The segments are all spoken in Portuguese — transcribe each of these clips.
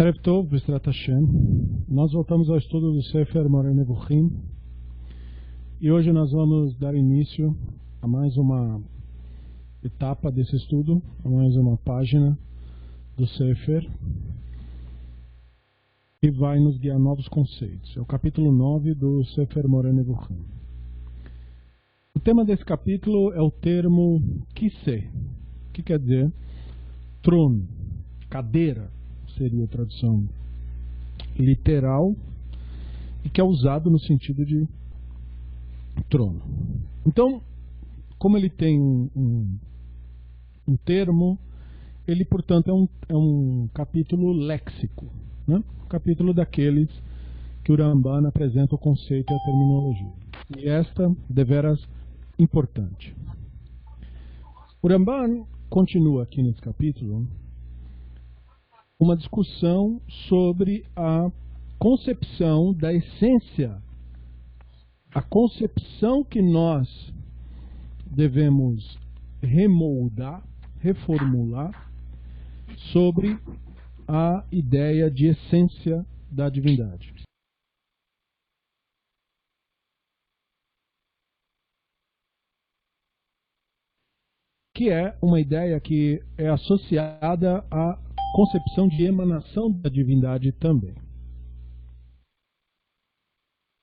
Erev Tov, B'Ezrat Hashem. Nós voltamos ao estudo do Sefer Moreh Nevuchim e hoje nós vamos dar início a mais uma etapa desse estudo, a mais uma página do Sefer que vai nos guiar novos conceitos. É o capítulo 9 do Sefer Moreh Nevuchim. O tema desse capítulo é o termo Kiseh, que quer dizer trono, cadeira, seria a tradução literal, e que é usado no sentido de trono. Então, como ele tem um termo, ele, portanto, é um capítulo léxico, né? Um capítulo daqueles que o Ramban apresenta o conceito e a terminologia. E esta, deveras, importante. O Ramban continua aqui nesse capítulo uma discussão sobre a concepção da essência, a concepção que nós devemos remoldar, reformular sobre a ideia de essência da divindade. Que é uma ideia que é associada à concepção de emanação da divindade também.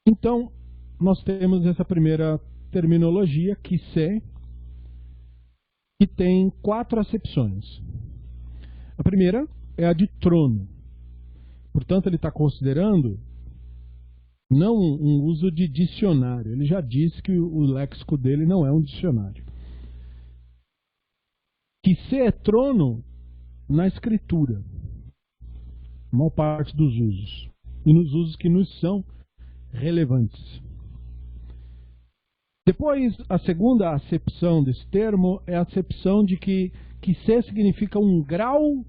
Então, nós temos essa primeira terminologia, Kiseh, que tem 4 acepções. A primeira é a de trono. Portanto, ele está considerando não um uso de dicionário. Ele já disse que o léxico dele não é um dicionário. Kiseh é trono na escritura, a maior parte dos usos, e nos usos que nos são relevantes. Depois, a segunda acepção desse termo é a acepção de que Kiseh significa um grau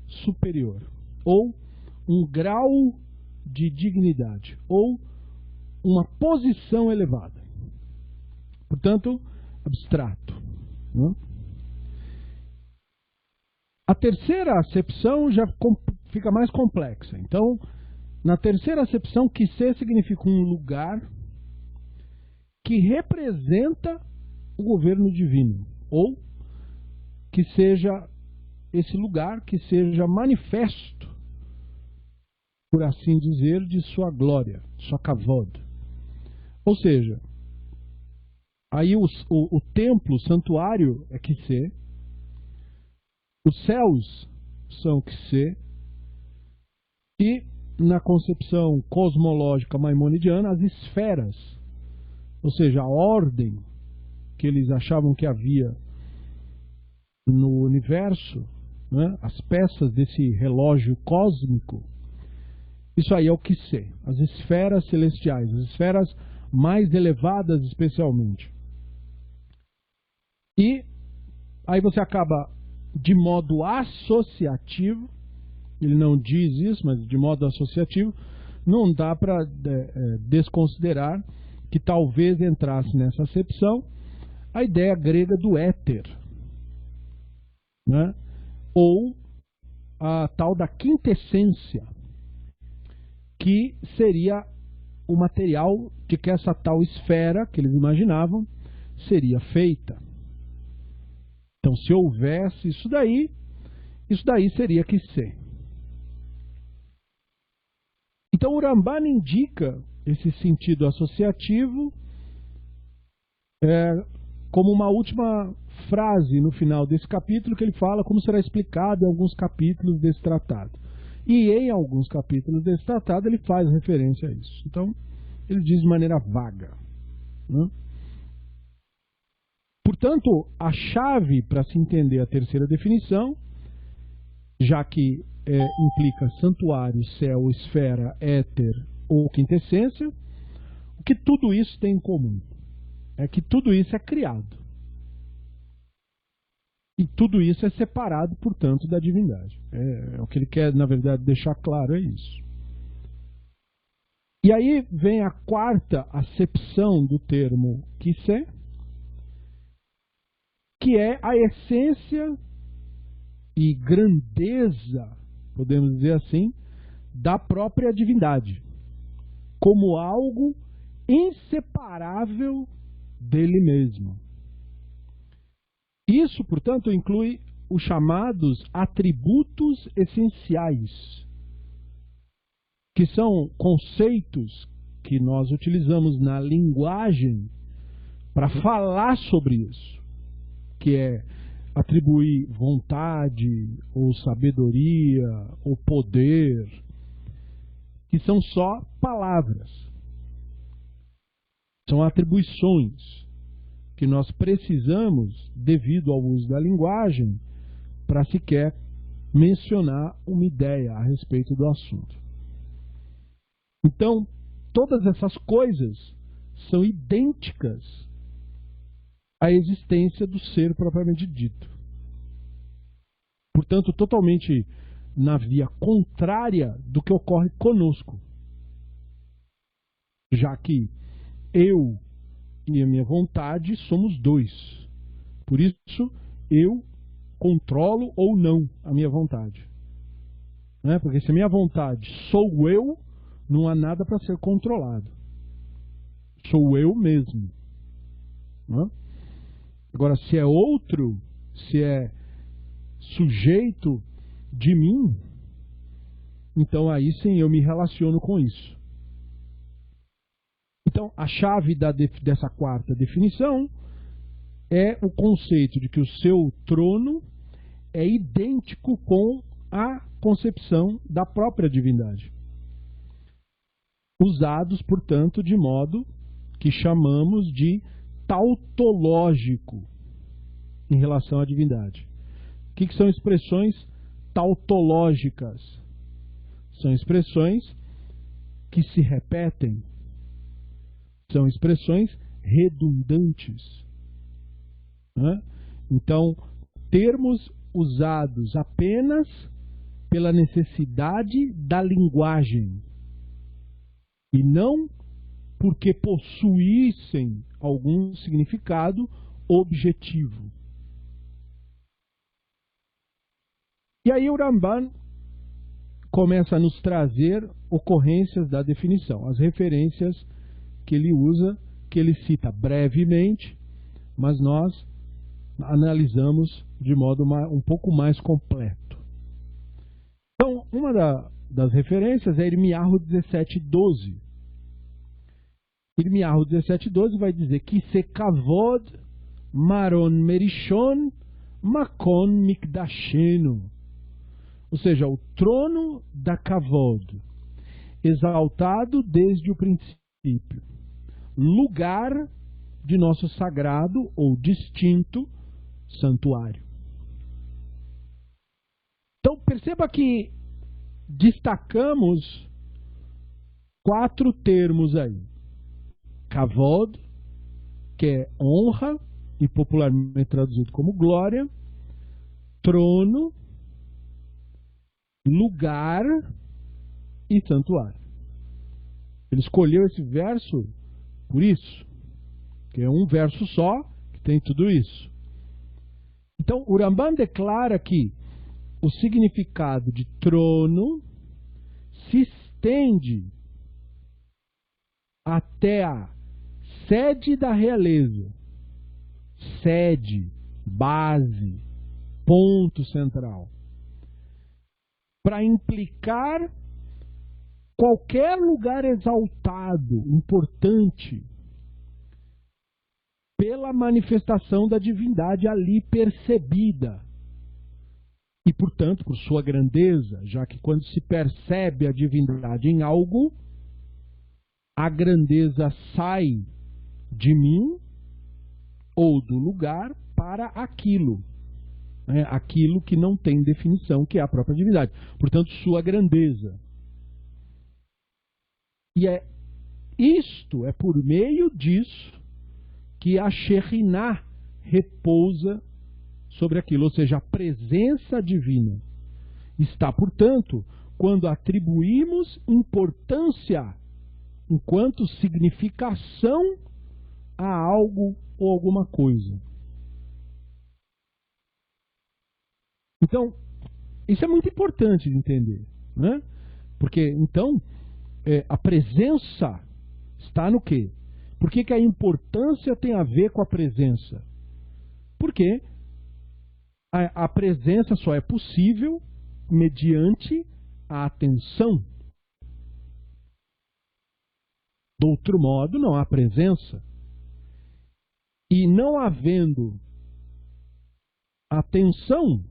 superior, ou um grau de dignidade, ou uma posição elevada. Portanto, abstrato, não? A terceira acepção já fica mais complexa. Então, na terceira acepção, Kiseh significa um lugar que representa o governo divino, ou que seja esse lugar que seja manifesto, por assim dizer, de sua glória, sua kavod. Ou seja, aí o templo, o santuário é Kiseh, os céus são Kiseh, e na concepção cosmológica maimonidiana, as esferas, ou seja, a ordem que eles achavam que havia no universo, né, as peças desse relógio cósmico, isso aí é o Kiseh, as esferas celestiais, as esferas mais elevadas especialmente. E aí você acaba de modo associativo, ele não diz isso, mas de modo associativo, não dá para desconsiderar que talvez entrasse nessa acepção a ideia grega do éter, né? Ou a tal da quintessência, que seria o material de que essa tal esfera, que eles imaginavam, seria feita. Então, se houvesse isso daí seria Kiseh. Então, o Ramban indica esse sentido associativo como uma última frase no final desse capítulo, que ele fala como será explicado em alguns capítulos desse tratado. E em alguns capítulos desse tratado ele faz referência a isso. Então, ele diz de maneira vaga, né? Portanto, a chave para se entender a terceira definição, já que implica santuário, céu, esfera, éter ou quintessência, o que tudo isso tem em comum é que tudo isso é criado. E tudo isso é separado, portanto, da divindade. É o que ele quer, na verdade, deixar claro, é isso. E aí vem a quarta acepção do termo Kiseh, que é a essência e grandeza, podemos dizer assim, da própria divindade, como algo inseparável dele mesmo. Isso, portanto, inclui os chamados atributos essenciais, que são conceitos que nós utilizamos na linguagem para falar sobre isso, que é atribuir vontade, ou sabedoria, ou poder, que são só palavras. São atribuições que nós precisamos, devido ao uso da linguagem, para sequer mencionar uma ideia a respeito do assunto. Então, todas essas coisas são idênticas à existência do ser propriamente dito. Portanto, totalmente na via contrária do que ocorre conosco. Já que eu e a minha vontade somos dois. Por isso, eu controlo ou não a minha vontade. Né? Porque se a minha vontade sou eu, não há nada para ser controlado. Sou eu mesmo. Né? Agora, se é outro, se é sujeito de mim, então aí sim eu me relaciono com isso. Então, a chave dessa quarta definição é o conceito de que o seu trono é idêntico com a concepção da própria divindade. Usados, portanto, de modo que chamamos de tautológico em relação à divindade. O que são expressões tautológicas? São expressões que se repetem. São expressões redundantes. Né? Então, termos usados apenas pela necessidade da linguagem e não porque possuíssem algum significado objetivo. E aí o Ramban começa a nos trazer ocorrências da definição, as referências que ele usa, que ele cita brevemente, mas nós analisamos de modo um pouco mais completo. Então, uma das referências é Irmiyahu 17:12. Irmiyahu 17:12 vai dizer que se kavod maron merishon makon mikdashenu. Ou seja, o trono da kavod, exaltado desde o princípio, lugar de nosso sagrado ou distinto santuário. Então perceba que destacamos 4 termos aí. Kavod, que é honra e popularmente traduzido como glória, trono, lugar e santuário. Ele escolheu esse verso por isso, que é um verso só que tem tudo isso. Então, o Ramban declara que o significado de trono se estende até a sede da realeza, sede, base, ponto central, para implicar qualquer lugar exaltado, importante, pela manifestação da divindade ali percebida. E, portanto, por sua grandeza, já que quando se percebe a divindade em algo, a grandeza sai de mim ou do lugar para aquilo. Aquilo que não tem definição, que é a própria divindade. Portanto, sua grandeza. E isto é por meio disso que a Shekhinah repousa sobre aquilo, ou seja, a presença divina está, portanto, quando atribuímos importância enquanto significação a algo ou alguma coisa. Então, isso é muito importante de entender, né? Porque, então, a presença está no quê? Por que a importância tem a ver com a presença? Porque a presença só é possível mediante a atenção. Do outro modo, não há presença. E não havendo atenção,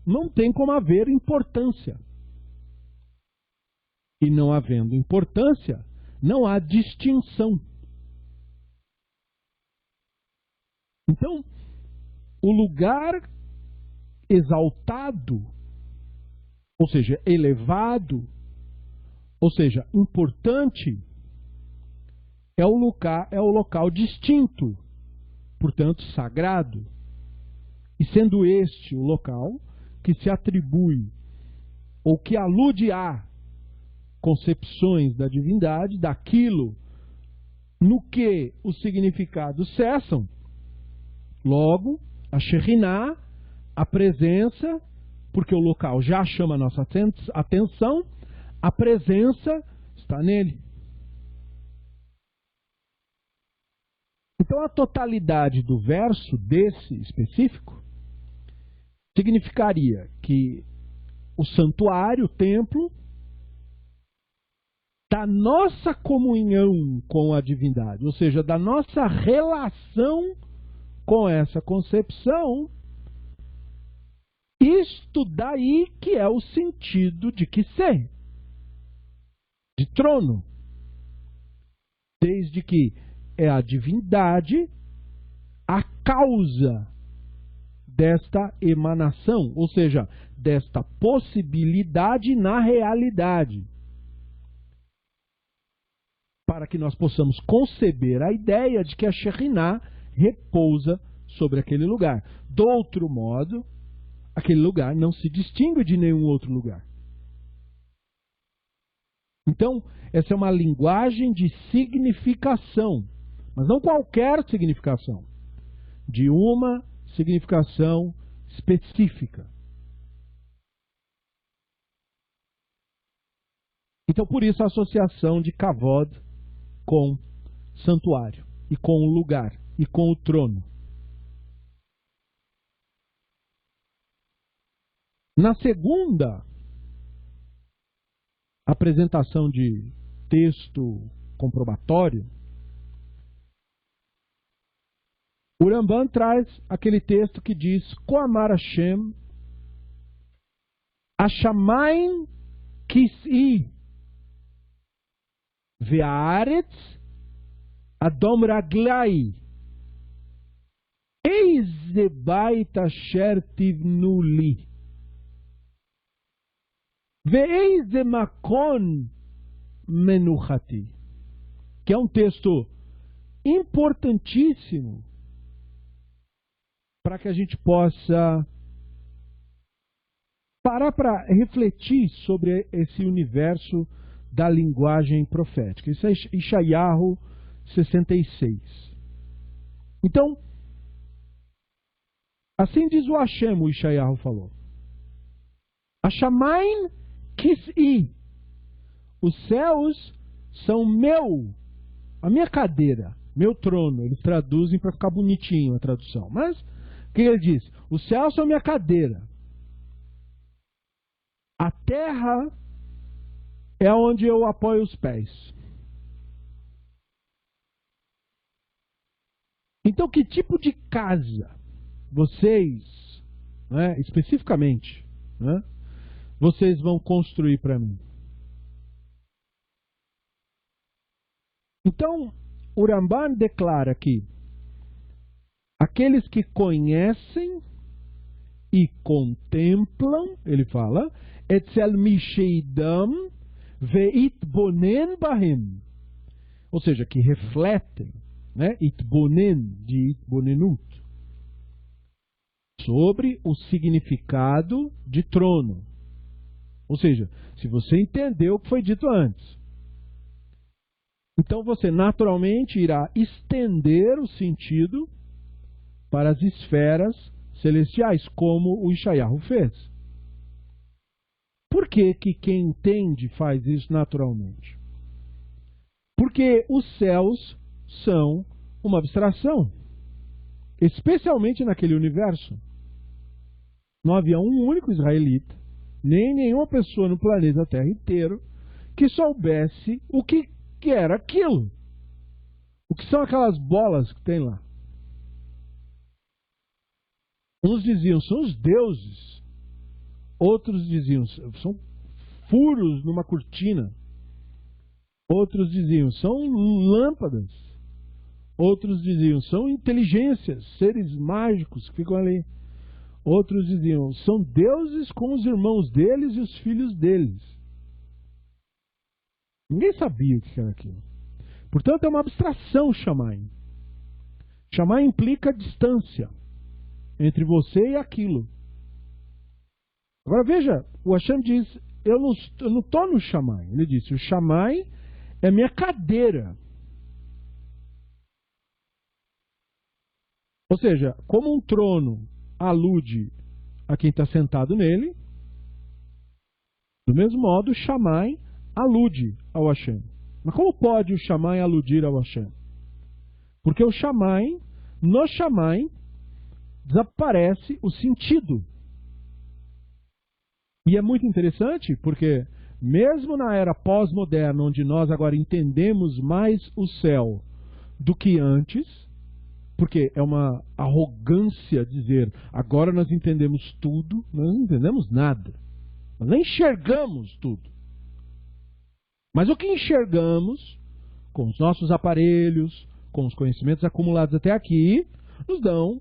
não tem como haver importância. E não havendo importância, não há distinção. Então, o lugar exaltado, ou seja, elevado, ou seja, importante, é o local distinto, portanto, sagrado. E sendo este o local que se atribui, ou que alude a concepções da divindade, daquilo no que os significados cessam, logo, a Shekhinah, a presença, porque o local já chama a nossa atenção, a presença está nele. Então a totalidade do verso desse específico significaria que o santuário, o templo, da nossa comunhão com a divindade, ou seja, da nossa relação com essa concepção, isto daí que é o sentido de que ser, de trono. Desde que é a divindade a causa desta emanação, ou seja, desta possibilidade na realidade. Para que nós possamos conceber a ideia de que a Shekhinah repousa sobre aquele lugar. Do outro modo, aquele lugar não se distingue de nenhum outro lugar. Então, essa é uma linguagem de significação, mas não qualquer significação, de uma significação específica. Então, por isso a associação de Kavod com santuário, e com o lugar, e com o trono. Na segunda apresentação de texto comprobatório, o Ramban traz aquele texto que diz: Koamar Hashem, Hashamayim kis'i ve'aretz adom raglai eize bait asher tivnu li ve'eize makon menuchati. Que é um texto importantíssimo para que a gente possa parar para refletir sobre esse universo da linguagem profética. Isso é Ishayahu 66. Então, assim diz o Hashem, o Ishayahu falou: Hashamayim kis'i, os céus são a minha cadeira, meu trono. Eles traduzem para ficar bonitinho a tradução. Mas, o que ele diz? Os céus são minha cadeira. A terra é onde eu apoio os pés. Então, que tipo de casa vocês, né, especificamente, né, vocês vão construir para mim? Então, o Ramban declara que aqueles que conhecem e contemplam, ele fala, etzel misheidam veitbonen bahem, ou seja, que refletem, né, itbonen, de itbonenut, sobre o significado de trono. Ou seja, se você entendeu o que foi dito antes, então você naturalmente irá estender o sentido para as esferas celestiais, como o Ishayahu fez. Por que quem entende faz isso naturalmente? Porque os céus são uma abstração, especialmente naquele universo. Não havia um único israelita, nem nenhuma pessoa no planeta Terra inteiro que soubesse o que era aquilo. O que são aquelas bolas que tem lá? Uns diziam, são os deuses. Outros diziam, são furos numa cortina. Outros diziam, são lâmpadas. Outros diziam, são inteligências, seres mágicos que ficam ali. Outros diziam, são deuses com os irmãos deles e os filhos deles. Ninguém sabia o que era aquilo. Portanto, é uma abstração Shamayim. Shamayim implica distância entre você e aquilo. Agora veja, o Hashem diz, eu não estou no Shamayim. Ele disse, o Shamayim é minha cadeira. Ou seja, como um trono alude a quem está sentado nele, do mesmo modo o Shamayim alude ao Hashem. Mas como pode o Shamayim aludir ao Hashem? Porque o Shamayim, no Shamayim, desaparece o sentido. E é muito interessante porque, mesmo na era pós-moderna, onde nós agora entendemos mais o céu do que antes, porque é uma arrogância dizer, agora nós entendemos tudo, nós não entendemos nada. Nós nem enxergamos tudo. Mas o que enxergamos, com os nossos aparelhos, com os conhecimentos acumulados até aqui, nos dão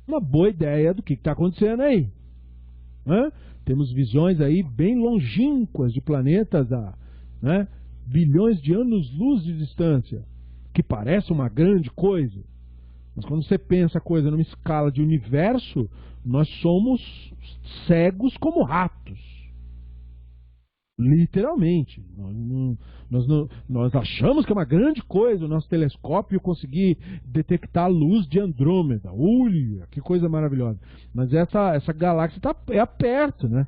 uma boa ideia do que está acontecendo aí. Temos visões aí bem longínquas de planetas a bilhões de anos-luz de distância, que parece uma grande coisa. Mas quando você pensa a coisa numa escala de universo, nós somos cegos como ratos. Literalmente. Nós achamos que é uma grande coisa o nosso telescópio conseguir detectar a luz de Andrômeda. Olha, que coisa maravilhosa. Mas essa galáxia é perto, né?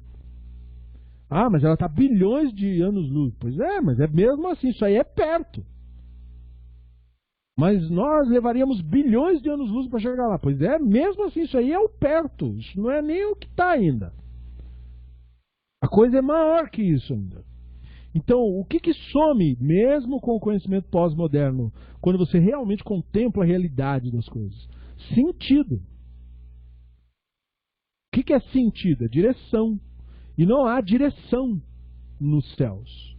Ah, mas ela está a bilhões de anos-luz. Pois é, mas é mesmo assim, isso aí é perto. Mas nós levaríamos bilhões de anos-luz para chegar lá. Pois é, mesmo assim, isso aí é o perto. Isso não é nem o que está ainda. A coisa é maior que isso ainda. Então, o que some, mesmo com o conhecimento pós-moderno, quando você realmente contempla a realidade das coisas? Sentido. O que é sentido? É direção. E não há direção nos céus.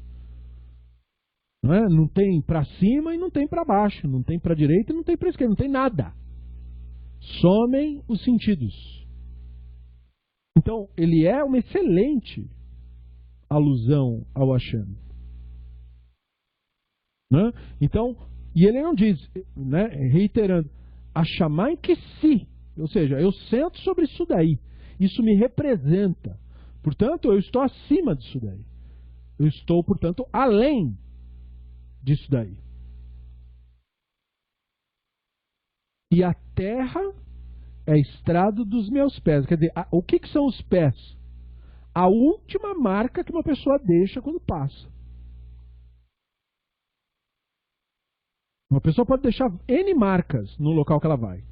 Não tem para cima e não tem para baixo. Não tem para direita e não tem para esquerda. Não tem nada. Somem os sentidos. Então, ele é uma excelente alusão ao Hashem. Então, e ele não diz, reiterando, a Shamayim que si, ou seja, eu sento sobre isso daí. Isso me representa. Portanto, eu estou acima disso daí. Eu estou, portanto, além disso daí. E a terra é estrado dos meus pés. Quer dizer, o que são os pés? A última marca que uma pessoa deixa quando passa. Uma pessoa pode deixar N marcas no local que ela vai.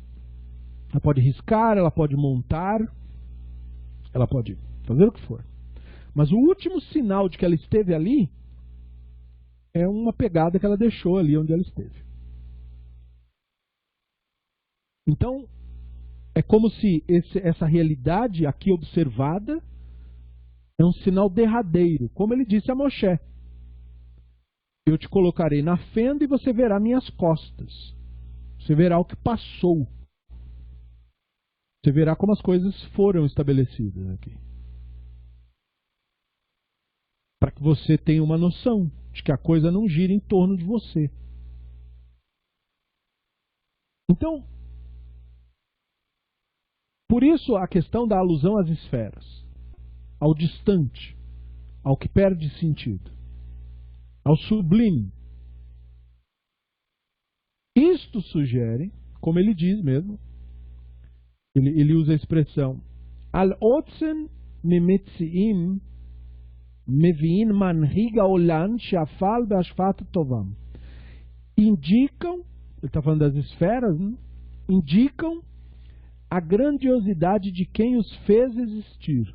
Ela pode riscar, ela pode montar, ela pode fazer o que for. Mas o último sinal de que ela esteve ali é uma pegada que ela deixou ali onde ela esteve. Então, é como se essa realidade aqui observada é um sinal derradeiro, como ele disse a Moshe. Eu te colocarei na fenda e você verá minhas costas. Você verá o que passou. Você verá como as coisas foram estabelecidas aqui. Para que você tenha uma noção de que a coisa não gira em torno de você. Então, por isso a questão da alusão às esferas, ao distante, ao que perde sentido, ao sublime. Isto sugere, como ele diz mesmo, ele usa a expressão Al-Otzen Mimetziim Mevi'in manhiga olan shafal be'ashfat tovam. Indicam, ele está falando das esferas, né? Indicam a grandiosidade de quem os fez existir.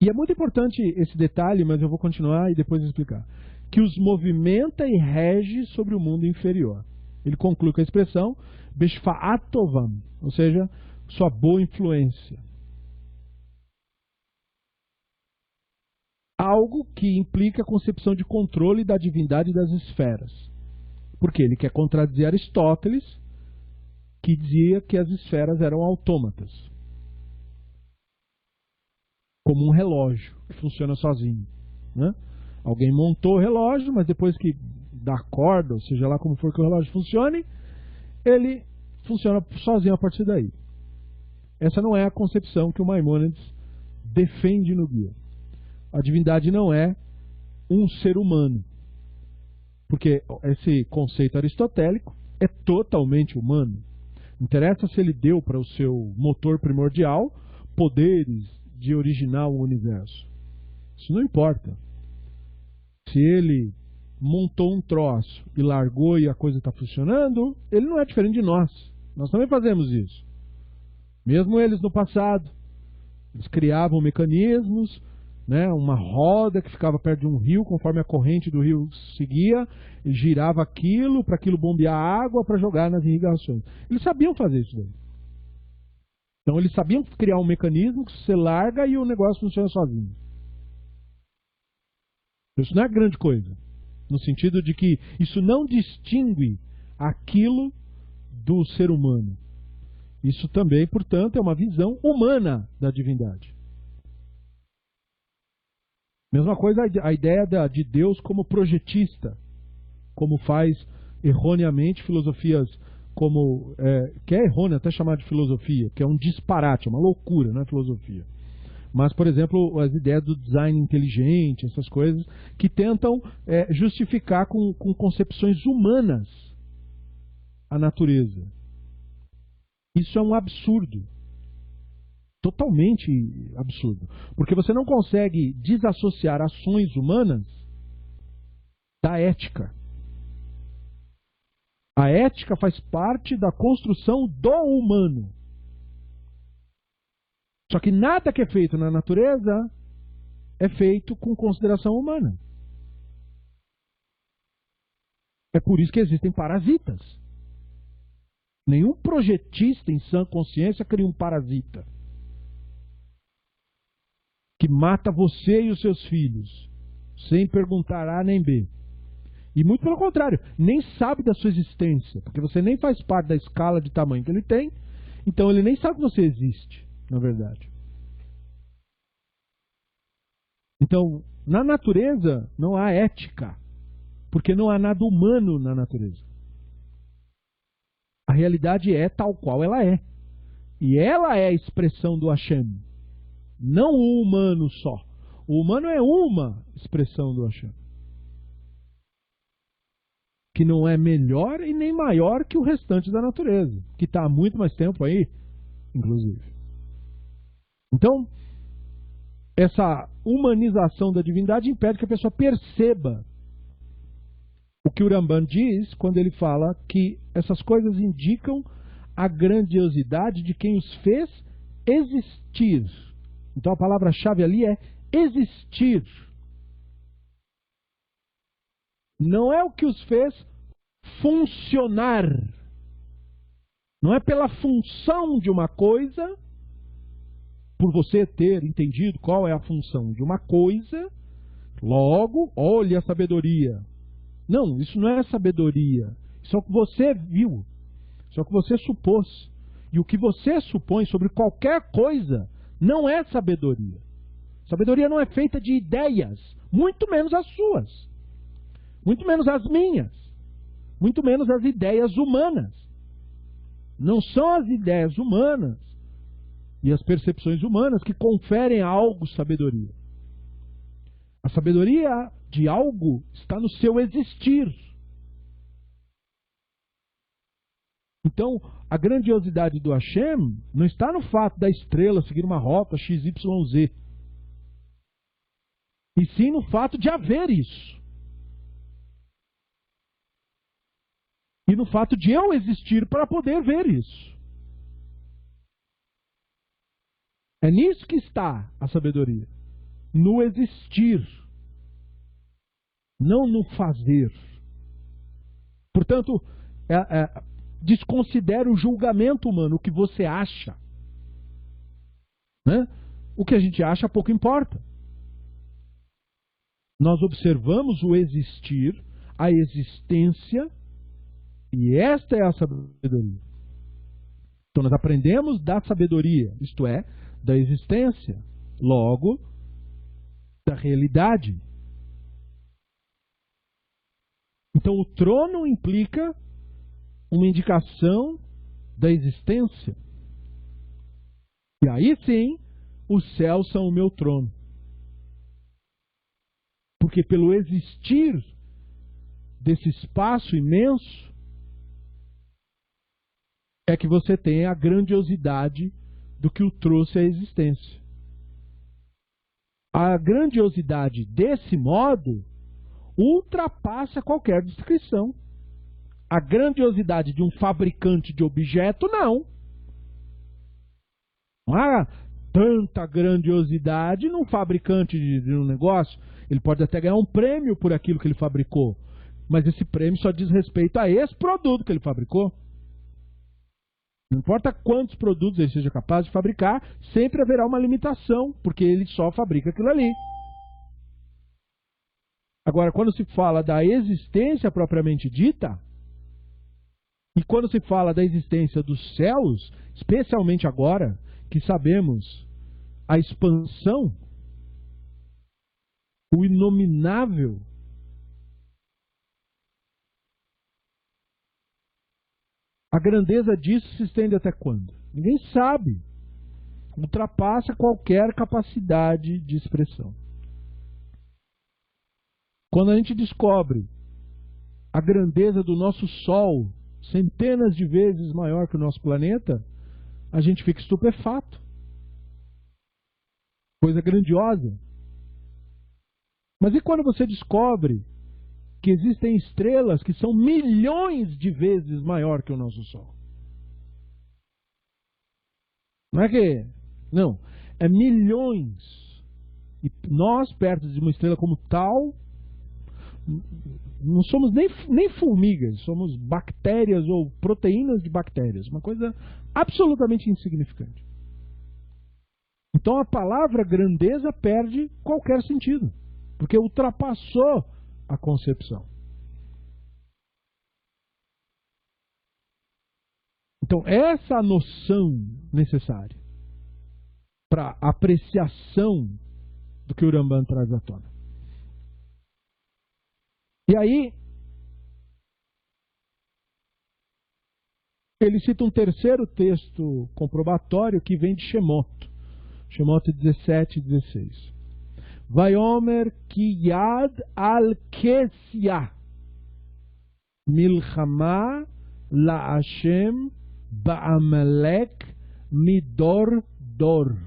E é muito importante esse detalhe, mas eu vou continuar e depois explicar. Que os movimenta e rege sobre o mundo inferior. Ele conclui com a expressão Beshfa'at Tovam, ou seja, sua boa influência. Algo que implica a concepção de controle da divindade das esferas. Porque ele quer contradizer Aristóteles, que dizia que as esferas eram autômatas. Como um relógio que funciona sozinho, né? Alguém montou o relógio, mas depois que dá corda, ou seja lá como for que o relógio funcione, ele funciona sozinho a partir daí. Essa não é a concepção que o Maimônides defende no Guia. A divindade não é um ser humano, porque esse conceito aristotélico é totalmente humano. Não interessa se ele deu para o seu motor primordial poderes de originar o universo. Isso não importa. Se ele montou um troço e largou e a coisa está funcionando, ele não é diferente de nós. Nós também fazemos isso. Mesmo eles no passado, eles criavam mecanismos, né, uma roda que ficava perto de um rio, conforme a corrente do rio seguia, e girava aquilo, para aquilo bombear água para jogar nas irrigações. Eles sabiam fazer isso daí. Então eles sabiam criar um mecanismo que você larga e o negócio funciona sozinho. Isso não é grande coisa. No sentido de que isso não distingue aquilo do ser humano. Isso também, portanto, é uma visão humana da divindade. Mesma coisa a ideia de Deus como projetista, como faz erroneamente filosofias como, que é errôneo até chamar de filosofia, que é um disparate, uma loucura, não é filosofia. Mas, por exemplo, as ideias do design inteligente, essas coisas, que tentam justificar com concepções humanas a natureza. Isso é um absurdo. Totalmente absurdo. Porque você não consegue desassociar ações humanas da ética. A ética faz parte da construção do humano. Só que nada que é feito na natureza é feito com consideração humana. É por isso que existem parasitas. Nenhum projetista em sã consciência cria um parasita que mata você e os seus filhos, sem perguntar A nem B. E muito pelo contrário, nem sabe da sua existência, porque você nem faz parte da escala de tamanho que ele tem, então ele nem sabe que você existe, na verdade. Então, na natureza não há ética, porque não há nada humano na natureza. A realidade é tal qual ela é. E ela é a expressão do Hashem. Não o humano só. O humano é uma expressão do Hashem. Que não é melhor e nem maior que o restante da natureza. Que está há muito mais tempo aí, inclusive. Então, essa humanização da divindade impede que a pessoa perceba o que o Ramban diz quando ele fala que essas coisas indicam a grandiosidade de quem os fez existir. Então a palavra-chave ali é existir. Não é o que os fez funcionar. Não é pela função de uma coisa, por você ter entendido qual é a função de uma coisa, logo, olhe a sabedoria. Não, isso não é sabedoria. Isso é o que você viu. Isso é o que você supôs. E o que você supõe sobre qualquer coisa não é sabedoria. Sabedoria não é feita de ideias, muito menos as suas. Muito menos as minhas. Muito menos as ideias humanas. Não são as ideias humanas e as percepções humanas que conferem a algo sabedoria. A sabedoria de algo está no seu existir. Então, a grandiosidade do Hashem não está no fato da estrela seguir uma rota XYZ. e sim no fato de haver isso. E no fato de eu existir para poder ver isso. É nisso que está a sabedoria. No existir. Não no fazer. Portanto, desconsidere o julgamento humano, o que você acha. Né? O que a gente acha pouco importa. Nós observamos o existir, a existência, e esta é a sabedoria. Então nós aprendemos da sabedoria, isto é, da existência, logo, da realidade. Então o trono implica uma indicação da existência. E aí sim, os céus são o meu trono. Porque pelo existir desse espaço imenso, é que você tem a grandiosidade do que o trouxe à existência. A grandiosidade desse modo ultrapassa qualquer descrição. A grandiosidade de um fabricante de objeto, não. Não há tanta grandiosidade num fabricante de um negócio. Ele pode até ganhar um prêmio por aquilo que ele fabricou, mas esse prêmio só diz respeito a esse produto que ele fabricou. Não importa quantos produtos ele seja capaz de fabricar, sempre haverá uma limitação, porque ele só fabrica aquilo ali. Agora, quando se fala da existência propriamente dita, e quando se fala da existência dos céus, especialmente agora que sabemos a expansão, o inominável, a grandeza disso se estende até quando? Ninguém sabe. Ultrapassa qualquer capacidade de expressão. Quando a gente descobre a grandeza do nosso Sol, centenas de vezes maior que o nosso planeta, a gente fica estupefato. Coisa grandiosa. Mas e quando você descobre que existem estrelas que são milhões de vezes maior que o nosso Sol? Não é que... Não. É milhões. E nós, perto de uma estrela como tal, não somos nem formigas, somos bactérias ou proteínas de bactérias. Uma coisa absolutamente insignificante. Então a palavra grandeza perde qualquer sentido, porque ultrapassou a concepção. Então essa é a noção necessária para a apreciação do que o Rambam traz à tona. E aí ele cita um terceiro texto comprobatório que vem de Shemot 17 e 16. Vayomer ki yad al kesia milchama la Hashem ba'amalek midor dor.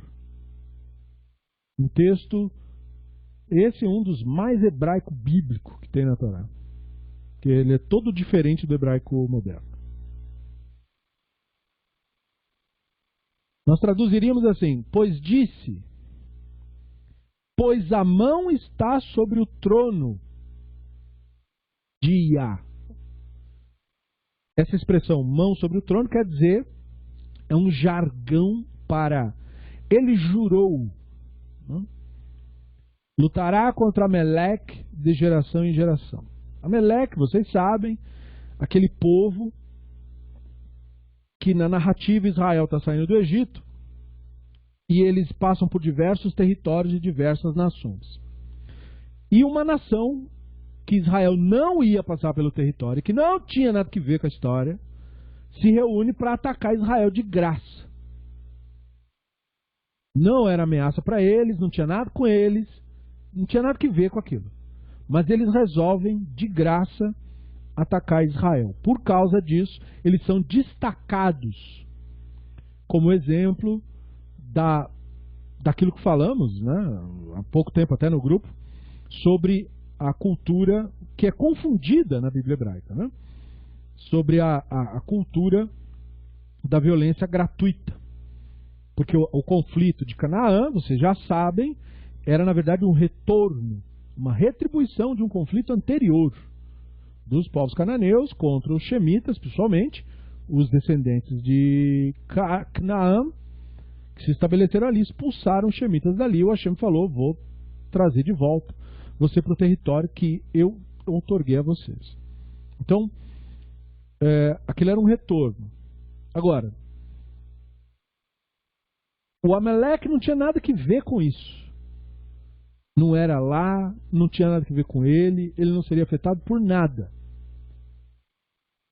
Um texto, esse é um dos mais hebraico bíblico que tem na Torá, que ele é todo diferente do hebraico moderno. Nós traduziríamos assim: pois disse, pois a mão está sobre o trono de Yah. Essa expressão, mão sobre o trono, quer dizer, é um jargão para ele jurou, não? Lutará contra Ameleque de geração em geração. Ameleque, vocês sabem, aquele povo que na narrativa Israel está saindo do Egito e eles passam por diversos territórios de diversas nações. E uma nação que Israel não ia passar pelo território, que não tinha nada que ver com a história, se reúne para atacar Israel de graça. Não era ameaça para eles, não tinha nada com eles, não tinha nada que ver com aquilo. Mas eles resolvem de graça atacar Israel. Por causa disso, eles são destacados como exemplo daquilo que falamos, né, há pouco tempo até no grupo, sobre a cultura que é confundida na Bíblia hebraica, né? Sobre a cultura da violência gratuita. Porque o conflito de Canaã, vocês já sabem, era na verdade um retorno, uma retribuição de um conflito anterior dos povos cananeus contra os Shemitas, principalmente os descendentes de Canaã, que se estabeleceram ali, expulsaram os Shemitas dali. O Hashem falou: vou trazer de volta você para o território que eu outorguei a vocês. Então, aquilo era um retorno. Agora, o Amaleque não tinha nada que ver com isso. Não era lá, não tinha nada que ver com ele não seria afetado por nada.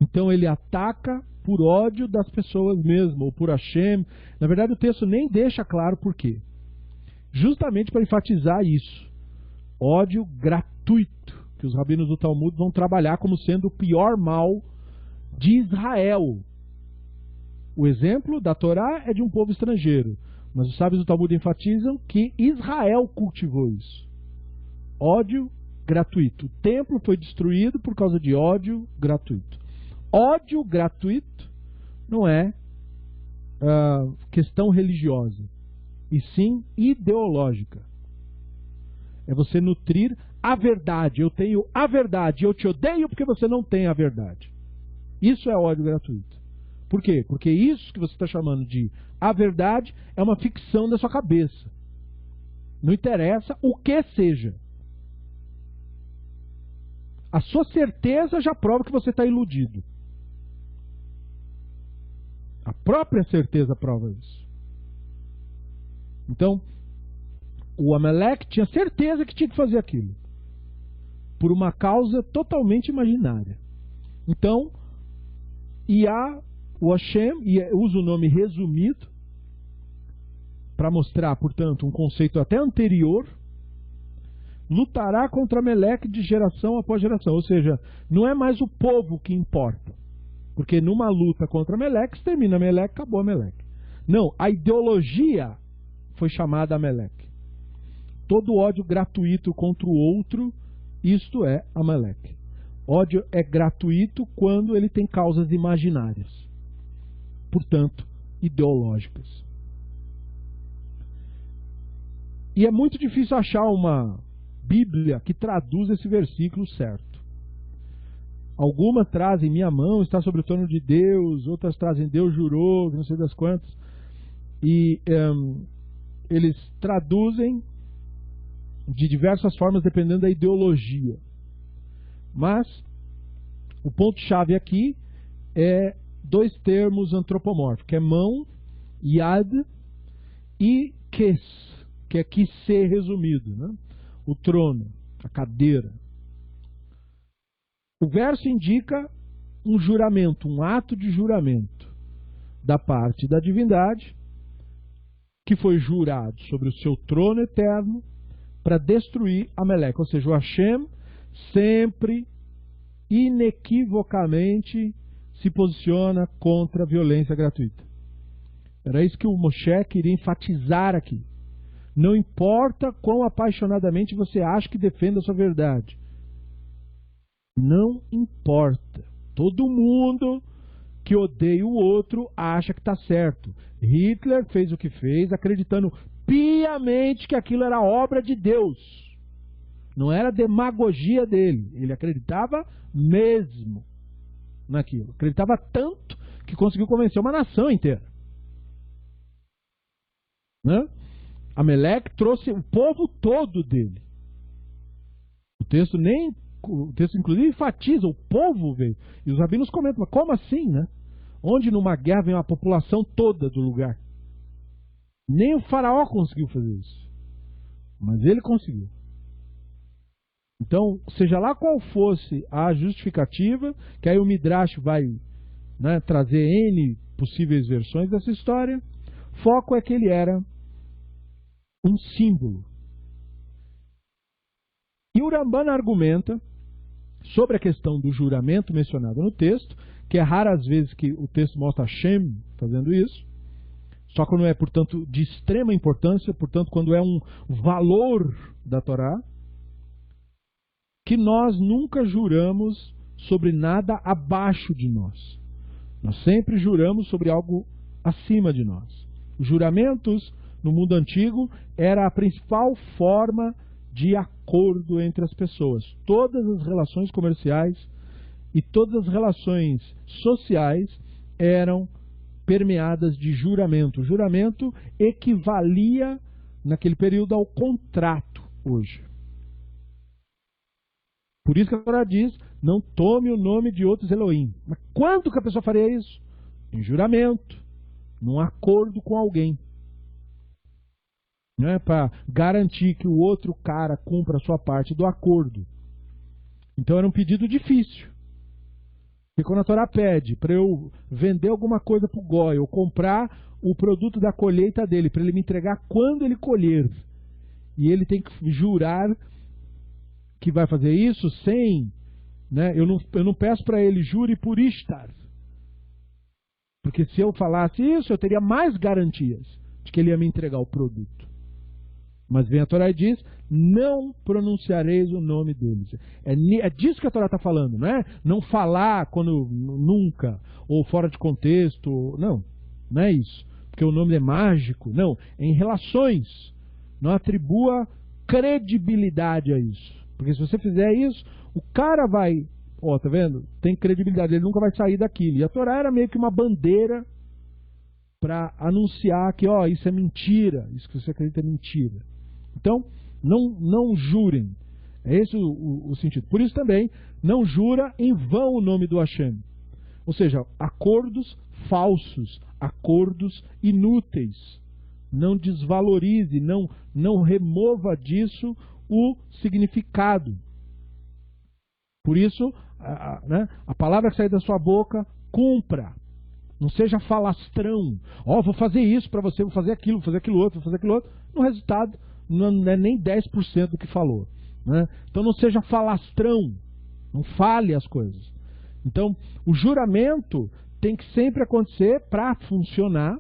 Então ele ataca por ódio das pessoas mesmo, ou por Hashem. Na verdade o texto nem deixa claro por quê. Justamente para enfatizar isso. Ódio gratuito, que os rabinos do Talmud vão trabalhar como sendo o pior mal de Israel. O exemplo da Torá é de um povo estrangeiro, mas os sábios do Talmud enfatizam que Israel cultivou isso. Ódio gratuito. O templo foi destruído por causa de ódio gratuito. Ódio gratuito não é questão religiosa, e sim ideológica. É você nutrir a verdade. Eu tenho a verdade, eu te odeio porque você não tem a verdade. Isso é ódio gratuito. Por quê? Porque isso que você está chamando de a verdade é uma ficção da sua cabeça. Não interessa o que seja. A sua certeza já prova que você está iludido. A própria certeza prova isso. Então, o Amaleque tinha certeza que tinha que fazer aquilo. Por uma causa totalmente imaginária. Então, o Hashem, e usa o nome resumido, para mostrar, portanto, um conceito até anterior, lutará contra Amaleque de geração após geração. Ou seja, não é mais o povo que importa. Porque numa luta contra Amaleque, se termina Amaleque, acabou Amaleque. Não, a ideologia foi chamada Amaleque. Todo ódio gratuito contra o outro, isto é Amaleque. Ódio é gratuito quando ele tem causas imaginárias. Portanto, ideológicas. E é muito difícil achar uma Bíblia que traduz esse versículo certo. Algumas trazem minha mão está sobre o trono de Deus, outras trazem Deus jurou, não sei das quantas. E eles traduzem de diversas formas dependendo da ideologia. Mas o ponto-chave aqui é dois termos antropomórficos, que é mão, yad, e kes, que é kissê resumido, né? O trono, a cadeira. O verso indica um juramento, um ato de juramento da parte da divindade, que foi jurado sobre o seu trono eterno para destruir Amaleque. Ou seja, o Hashem sempre, inequivocamente, se posiciona contra a violência gratuita. Era isso que o Moshe queria enfatizar aqui. Não importa quão apaixonadamente você acha que defende a sua verdade. Não importa. Todo mundo que odeia o outro acha que está certo. Hitler fez o que fez, acreditando piamente que aquilo era obra de Deus. Não era demagogia dele. Ele acreditava mesmo naquilo. Acreditava tanto que conseguiu convencer uma nação inteira. Né? Amaleque trouxe o povo todo dele. O texto inclusive enfatiza, o povo veio. E os rabinos comentam, mas como assim, né? Onde numa guerra vem uma população toda do lugar? Nem o faraó conseguiu fazer isso. Mas ele conseguiu. Então, seja lá qual fosse a justificativa, que aí o Midrash vai, né, trazer N possíveis versões dessa história, foco é que ele era um símbolo. E o Ramban argumenta sobre a questão do juramento mencionado no texto, que é raras vezes que o texto mostra Hashem fazendo isso, só quando é, portanto, de extrema importância, portanto, quando é um valor da Torá. que nós nunca juramos sobre nada abaixo de nós. Nós sempre juramos sobre algo acima de nós. Os juramentos, no mundo antigo, era a principal forma de acordo entre as pessoas. Todas as relações comerciais e todas as relações sociais eram permeadas de juramento. O juramento equivalia, naquele período, ao contrato hoje. Por isso que a Torá diz, não tome o nome de outros Elohim. Mas quando que a pessoa faria isso? Em juramento, num acordo com alguém. Não é para garantir que o outro cara cumpra a sua parte do acordo. Então era um pedido difícil. Porque quando a Torá pede para eu vender alguma coisa para o Goi, ou comprar o produto da colheita dele, para ele me entregar quando ele colher, e ele tem que jurar que vai fazer isso sem, né, eu não peço para ele jure por Ishtar. Porque se eu falasse isso, eu teria mais garantias de que ele ia me entregar o produto. Mas vem a Torá e diz, não pronunciareis o nome deles. É disso que a Torá está falando, não é? Não falar quando nunca, ou fora de contexto, não é isso. Porque o nome é mágico, não. É em relações. Não atribua credibilidade a isso. Porque se você fizer isso, o cara vai, ó, tá vendo? Tem credibilidade, ele nunca vai sair daquilo. E a Torá era meio que uma bandeira para anunciar que, ó, isso é mentira, isso que você acredita é mentira. Então, não jurem. É esse o sentido. Por isso também, não jura em vão o nome do Hashem. Ou seja, acordos falsos, acordos inúteis. Não desvalorize, não remova disso o significado. Por isso, a palavra que sair da sua boca, cumpra. Não seja falastrão. Ó, vou fazer isso para você, vou fazer aquilo outro, vou fazer aquilo outro. No resultado, não é nem 10% do que falou. Né? Então não seja falastrão. Não fale as coisas. Então, o juramento tem que sempre acontecer para funcionar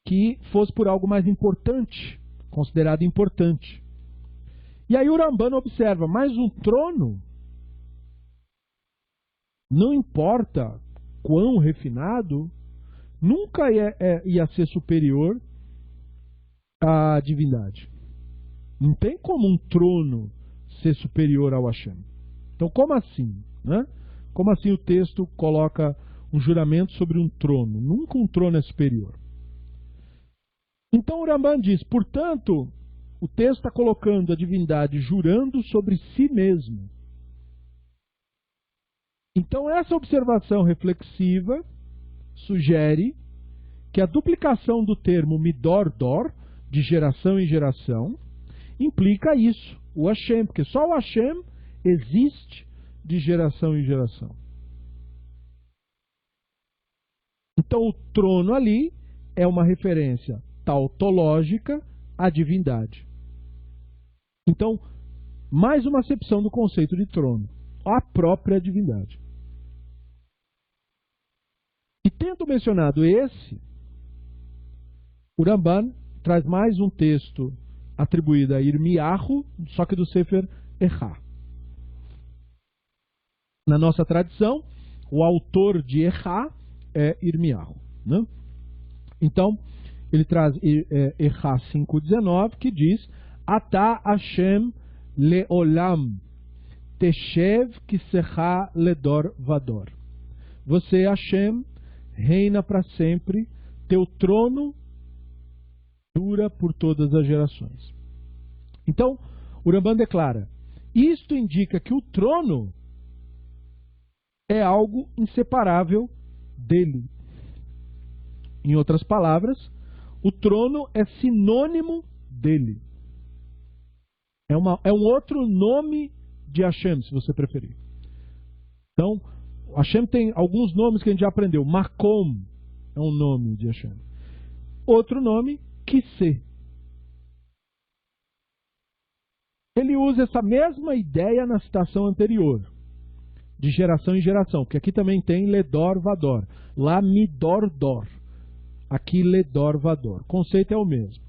que fosse por algo mais importante, considerado importante. E aí o Ramban observa, mas um trono, não importa quão refinado, nunca ia ser superior à divindade. Não tem como um trono ser superior ao Hashem. Então como assim? Né? Como assim o texto coloca um juramento sobre um trono? Nunca um trono é superior. Então o Ramban diz, portanto, o texto está colocando a divindade jurando sobre si mesmo. Então essa observação reflexiva sugere que a duplicação do termo midor-dor, de geração em geração, implica isso, o Hashem, porque só o Hashem existe de geração em geração. Então o trono ali é uma referência tautológica à divindade. Então, mais uma acepção do conceito de trono, a própria divindade. E tendo mencionado esse, o Ramban traz mais um texto atribuído a Irmiyahu, só que do Sefer Echá. Na nossa tradição, o autor de Echá é Irmiyahu. Né? Então, ele traz Echá 5,19, que diz Ata Hashem leolam teshev kisecha ledor vador. Você, Hashem, reina para sempre, teu trono dura por todas as gerações. Então, o Ramban declara, isto indica que o trono é algo inseparável dele. Em outras palavras, o trono é sinônimo dele. É um outro nome de Hashem, se você preferir. Então, Hashem tem alguns nomes que a gente já aprendeu. Makom é um nome de Hashem. Outro nome, Kiseh. Ele usa essa mesma ideia na citação anterior, de geração em geração, porque aqui também tem Ledor Vador. Lá Midor Dor. Aqui Ledor Vador. O conceito é o mesmo.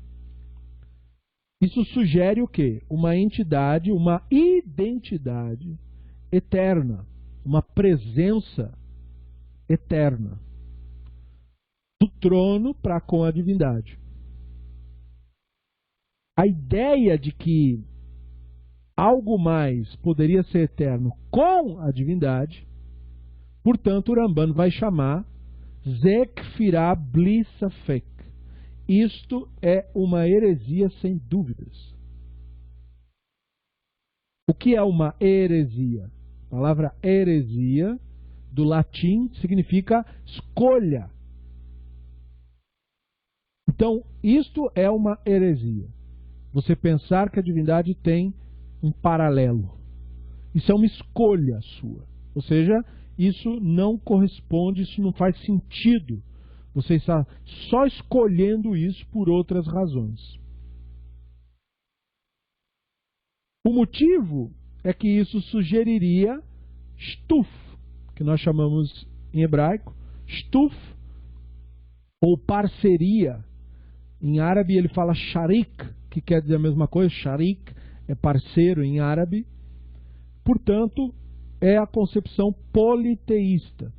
Isso sugere o quê? Uma entidade, uma identidade eterna, uma presença eterna do trono para com a divindade. A ideia de que algo mais poderia ser eterno com a divindade, portanto, o Ramban vai chamar Zekfirah Bli Safek. Isto é uma heresia sem dúvidas. O que é uma heresia? A palavra heresia, do latim, significa escolha. Então, isto é uma heresia. Você pensar que a divindade tem um paralelo. Isso é uma escolha sua. Ou seja, isso não corresponde, isso não faz sentido. Você está só escolhendo isso por outras razões. O motivo é que isso sugeriria shtuf, que nós chamamos em hebraico, shtuf, ou parceria. Em árabe ele fala sharik, que quer dizer a mesma coisa, sharik é parceiro em árabe. Portanto, é a concepção politeísta,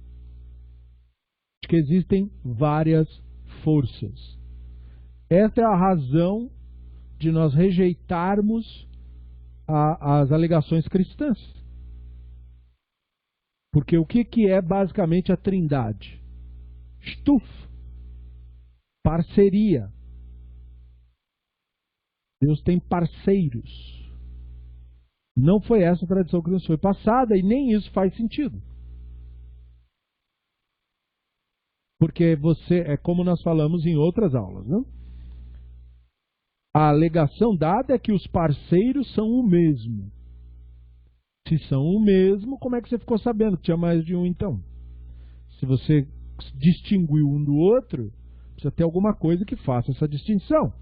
de que existem várias forças. Essa é a razão de nós rejeitarmos as alegações cristãs. Porque o que é basicamente a trindade? Shtuf, parceria. Deus tem parceiros. Não foi essa a tradição que nos foi passada e nem isso faz sentido. Porque é como nós falamos em outras aulas, né? A alegação dada é que os parceiros são o mesmo. Se são o mesmo, como é que você ficou sabendo que tinha mais de um então? Se você distinguiu um do outro, precisa ter alguma coisa que faça essa distinção.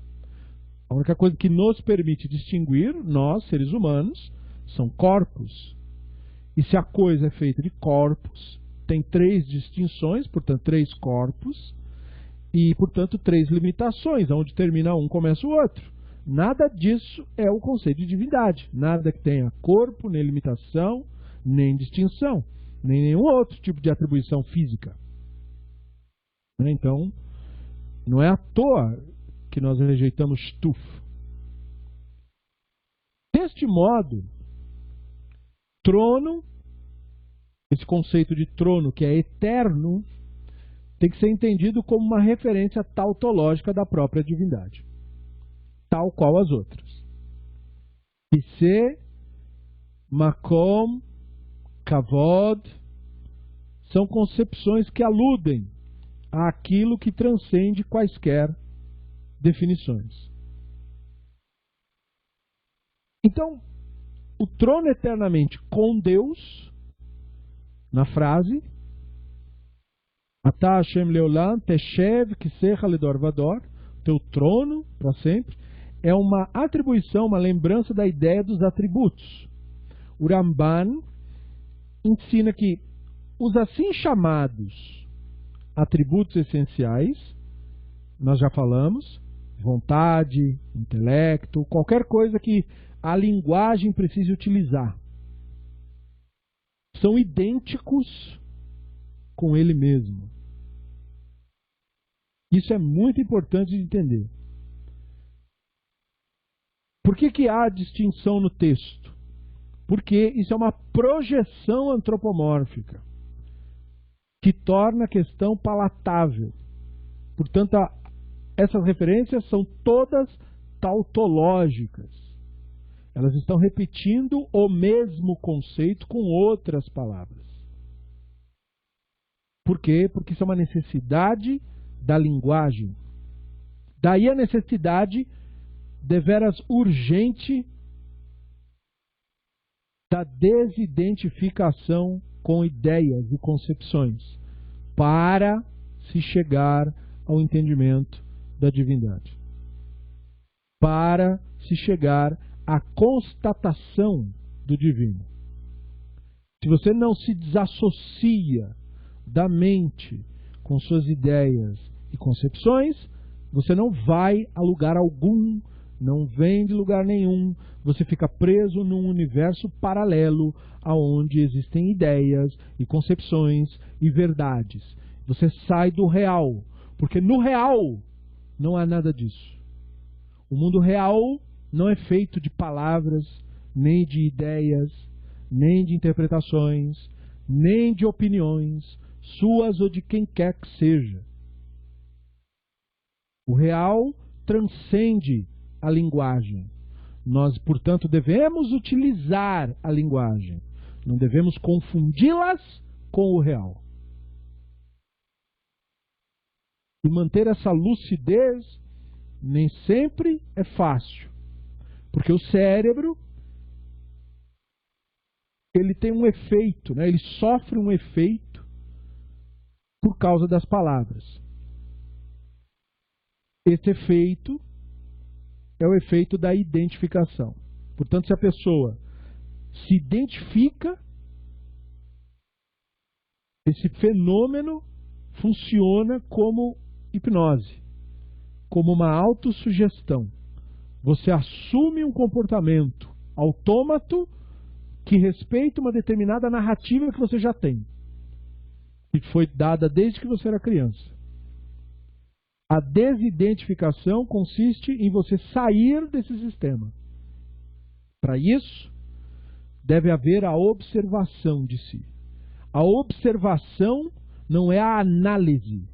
A única coisa que nos permite distinguir, nós, seres humanos, são corpos. E se a coisa é feita de corpos, tem 3 distinções, portanto 3 corpos, e portanto 3 limitações, onde termina um, começa o outro. Nada disso é o conceito de divindade. Nada que tenha corpo, nem limitação, nem distinção, nem nenhum outro tipo de atribuição física. Então, não é à toa que nós rejeitamos Shtuf. Deste modo, trono, esse conceito de trono que é eterno, tem que ser entendido como uma referência tautológica da própria divindade, tal qual as outras. Ise, Makom, Kavod, são concepções que aludem àquilo que transcende quaisquer definições. Então, o trono eternamente com Deus, na frase Atah Hashem Leolam Teshev Kisecha Ledor Vador, teu trono para sempre, é uma atribuição, uma lembrança da ideia dos atributos. O Ramban ensina que os assim chamados atributos essenciais, nós já falamos, vontade, intelecto, qualquer coisa que a linguagem precise utilizar, são idênticos com ele mesmo. Isso é muito importante de entender. Por que há distinção no texto? Porque isso é uma projeção antropomórfica que torna a questão palatável. Portanto, essas referências são todas tautológicas. Elas estão repetindo o mesmo conceito com outras palavras. Por quê? Porque isso é uma necessidade da linguagem. Daí a necessidade deveras urgente da desidentificação com ideias e concepções para se chegar ao entendimento da divindade. Para se chegar à constatação do divino. Se você não se desassocia da mente com suas ideias e concepções, você não vai a lugar algum não vem de lugar nenhum. Você fica preso num universo paralelo aonde existem ideias e concepções e verdades. Você sai do real, porque no real não há nada disso. O mundo real não é feito de palavras, nem de ideias, nem de interpretações, nem de opiniões, suas ou de quem quer que seja. O real transcende a linguagem. Nós, portanto, devemos utilizar a linguagem. Não devemos confundi-las com o real. E manter essa lucidez nem sempre é fácil. Porque o cérebro, ele tem um efeito, né? Ele sofre um efeito por causa das palavras. Esse efeito é o efeito da identificação. Portanto, se a pessoa se identifica, esse fenômeno funciona como hipnose, como uma autossugestão. Você assume um comportamento autômato que respeita uma determinada narrativa que você já tem, e foi dada desde que você era criança. A desidentificação consiste em você sair desse sistema. Para isso, deve haver a observação de si. A observação não é a análise.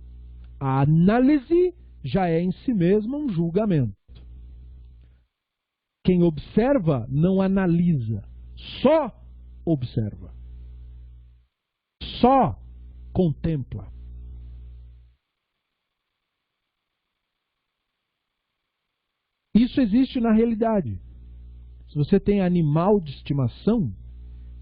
A análise já é em si mesma um julgamento. Quem observa não analisa, só observa. Só contempla. Isso existe na realidade. Se você tem animal de estimação,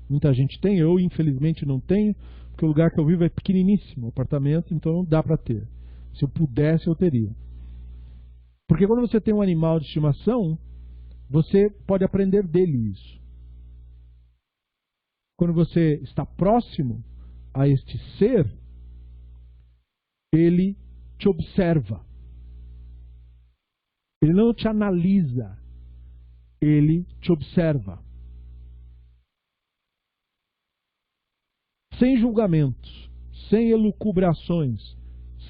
muita gente tem, eu infelizmente não tenho, porque o lugar que eu vivo é pequeniníssimo, apartamento, então não dá para ter. Se eu pudesse, eu teria. Porque quando você tem um animal de estimação, você pode aprender dele isso. Quando você está próximo a este ser, ele te observa. Ele não te analisa, ele te observa. Sem julgamentos, sem elucubrações,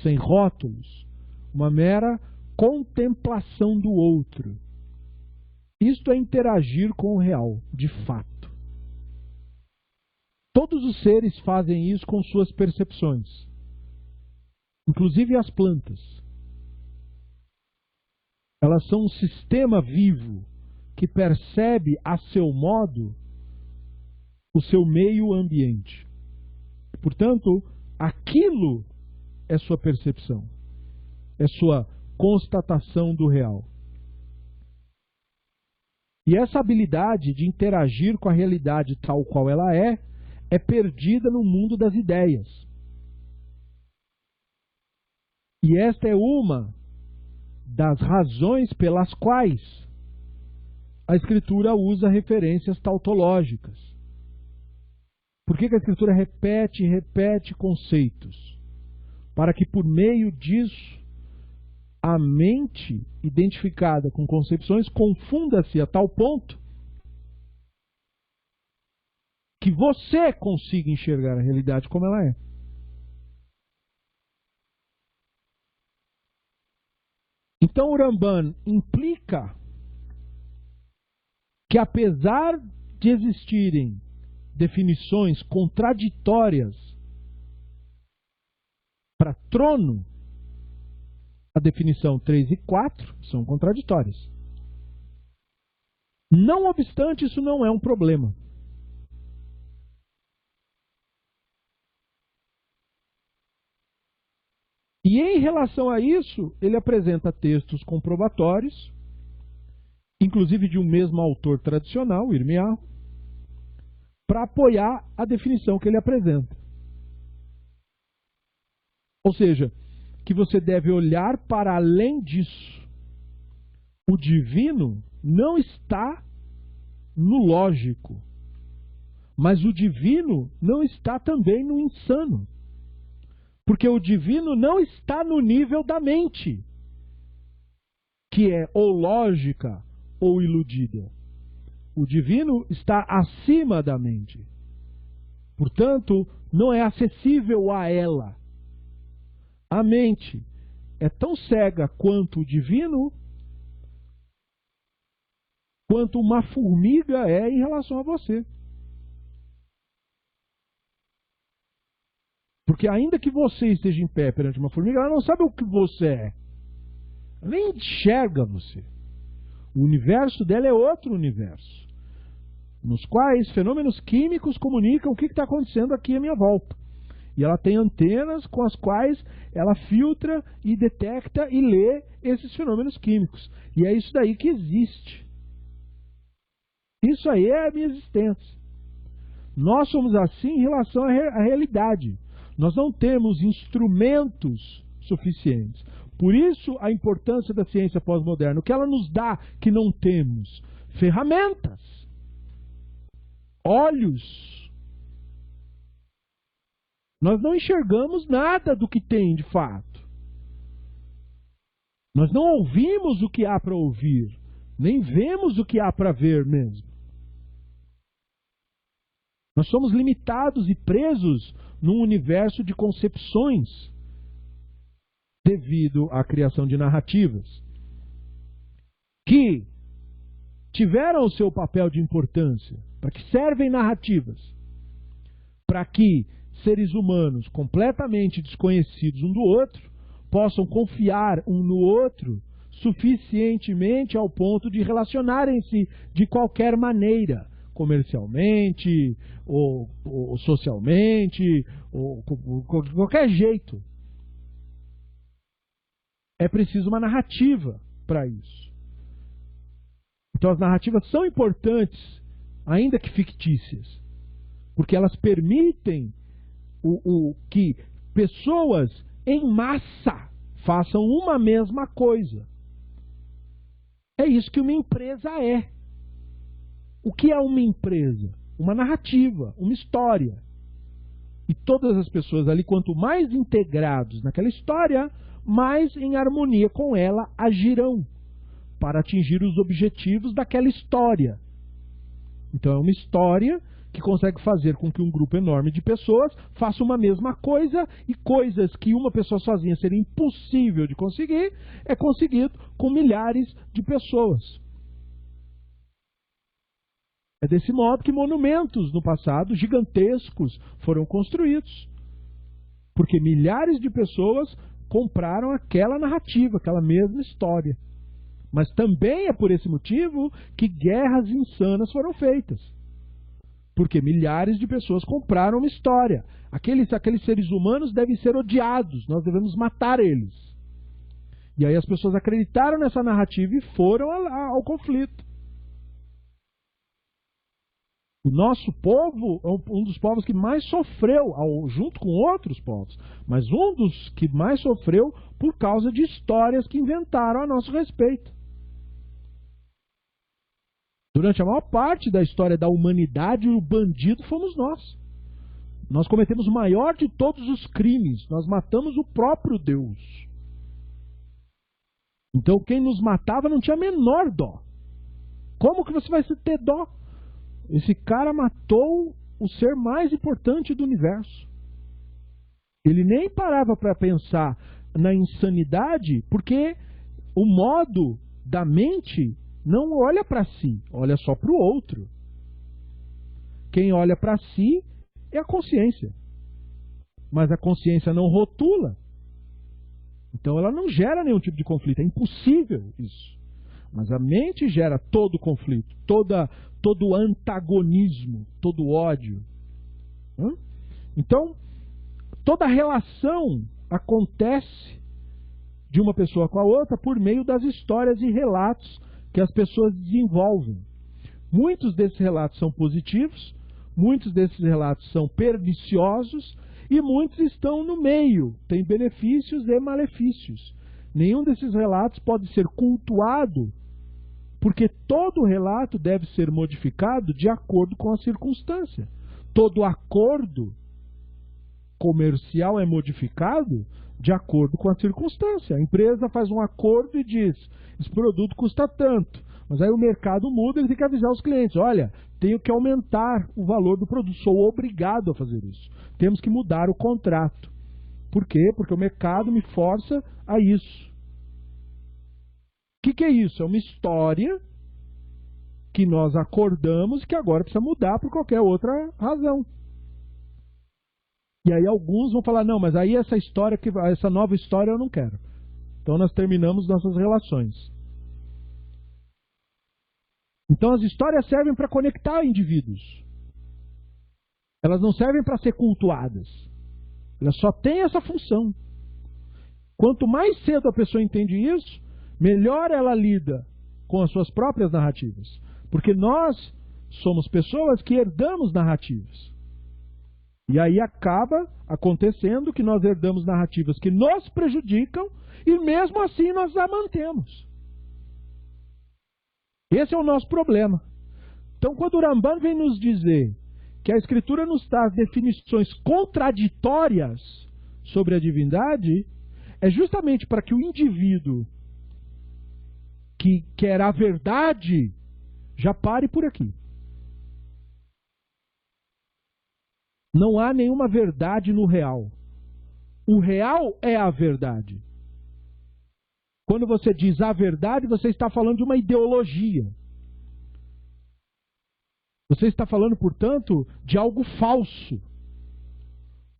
sem rótulos, uma mera contemplação do outro. Isto é interagir com o real, de fato. Todos os seres fazem isso com suas percepções, inclusive as plantas. Elas são um sistema vivo que percebe a seu modo o seu meio ambiente. Portanto, aquilo é sua percepção, é sua constatação do real. E essa habilidade de interagir com a realidade tal qual ela é perdida no mundo das ideias. E esta é uma das razões pelas quais a Escritura usa referências tautológicas. Por que a Escritura repete e repete conceitos? Para que por meio disso a mente identificada com concepções confunda-se a tal ponto que você consiga enxergar a realidade como ela é. Então o Ramban implica que, apesar de existirem definições contraditórias para trono, a definição 3 e 4 são contraditórias. Não obstante, isso não é um problema. E em relação a isso, ele apresenta textos comprobatórios, inclusive de um mesmo autor tradicional, Irmiyahu, para apoiar a definição que ele apresenta. Ou seja, que você deve olhar para além disso. O divino não está no lógico, mas o divino não está também no insano. Porque o divino não está no nível da mente, que é ou lógica, ou iludida. O divino está acima da mente. Portanto, não é acessível a ela. A mente é tão cega quanto o divino, quanto uma formiga é em relação a você. Porque ainda que você esteja em pé perante uma formiga, ela não sabe o que você é. Ela nem enxerga você. O universo dela é outro universo, nos quais fenômenos químicos comunicam o que está acontecendo aqui à minha volta. E ela tem antenas com as quais ela filtra e detecta e lê esses fenômenos químicos. E é isso daí que existe. Isso aí é a minha existência. Nós somos assim em relação à realidade. Nós não temos instrumentos suficientes. Por isso a importância da ciência pós-moderna. O que ela nos dá que não temos? Ferramentas. Olhos. Nós não enxergamos nada do que tem de fato. Nós não ouvimos o que há para ouvir. Nem vemos o que há para ver mesmo. Nós somos limitados e presos num universo de concepções devido à criação de narrativas que tiveram o seu papel de importância, para que servem narrativas, para que seres humanos completamente desconhecidos um do outro possam confiar um no outro suficientemente ao ponto de relacionarem-se de qualquer maneira, comercialmente, ou socialmente, ou de qualquer jeito. É preciso uma narrativa para isso. Então as narrativas são importantes, ainda que fictícias, porque elas permitem que pessoas em massa façam uma mesma coisa. É isso que uma empresa é. O que é uma empresa? Uma narrativa, uma história. E todas as pessoas ali, quanto mais integrados naquela história, mais em harmonia com ela agirão para atingir os objetivos daquela história. Então é uma história que consegue fazer com que um grupo enorme de pessoas faça uma mesma coisa, e coisas que uma pessoa sozinha seria impossível de conseguir, é conseguido com milhares de pessoas. É desse modo que monumentos no passado gigantescos foram construídos, porque milhares de pessoas compraram aquela narrativa, aquela mesma história. Mas também é por esse motivo que guerras insanas foram feitas. Porque milhares de pessoas compraram uma história. Aqueles seres humanos devem ser odiados, nós devemos matar eles. E aí as pessoas acreditaram nessa narrativa e foram ao conflito. O nosso povo é um dos povos que mais sofreu, junto com outros povos, mas um dos que mais sofreu por causa de histórias que inventaram a nosso respeito. Durante a maior parte da história da humanidade, o bandido fomos nós. Nós cometemos o maior de todos os crimes. Nós matamos o próprio Deus. Então quem nos matava não tinha a menor dó. Como que você vai ter dó? Esse cara matou o ser mais importante do universo. Ele nem parava para pensar na insanidade, porque o modo da mente não olha para si, olha só para o outro. Quem olha para si é a consciência. Mas a consciência não rotula. Então ela não gera nenhum tipo de conflito. É impossível isso. Mas a mente gera todo o conflito, todo o antagonismo, todo o ódio. Então, toda relação acontece de uma pessoa com a outra por meio das histórias e relatos que as pessoas desenvolvem. Muitos desses relatos são positivos, muitos desses relatos são perniciosos e muitos estão no meio, têm benefícios e malefícios. Nenhum desses relatos pode ser cultuado, porque todo relato deve ser modificado de acordo com a circunstância. Todo acordo comercial é modificado de acordo com a circunstância. A empresa faz um acordo e diz: esse produto custa tanto, Mas aí o mercado muda, ele tem que avisar os clientes, olha, tenho que aumentar o valor do produto, sou obrigado a fazer isso. Temos que mudar o contrato. Por quê? Porque o mercado me força a isso. O que é isso? É uma história que nós acordamos que agora precisa mudar por qualquer outra razão. E aí alguns vão falar, não, mas aí essa nova história eu não quero. Então nós terminamos nossas relações. Então as histórias servem para conectar indivíduos. Elas não servem para ser cultuadas. Elas só têm essa função. Quanto mais cedo a pessoa entende isso, melhor ela lida com as suas próprias narrativas. Porque nós somos pessoas que herdamos narrativas. E aí acaba acontecendo que nós herdamos narrativas que nos prejudicam e mesmo assim nós a mantemos. Esse é o nosso problema. Então quando o Ramban vem nos dizer que a Escritura nos traz definições contraditórias sobre a divindade, é justamente para que o indivíduo que quer a verdade já pare por aqui. Não há nenhuma verdade no real. O real é a verdade. Quando você diz a verdade, você está falando de uma ideologia. Você está falando, portanto, de algo falso.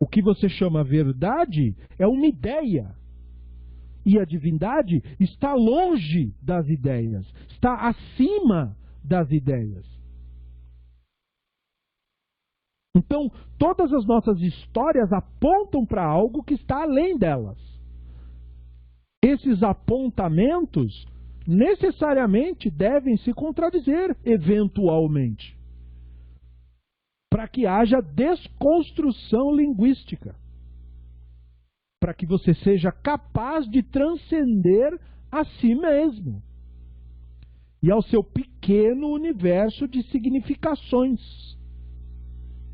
O que você chama verdade é uma ideia. E a divindade está longe das ideias, está acima das ideias. Então, todas as nossas histórias apontam para algo que está além delas. Esses apontamentos necessariamente devem se contradizer eventualmente, para que haja desconstrução linguística, para que você seja capaz de transcender a si mesmo e ao seu pequeno universo de significações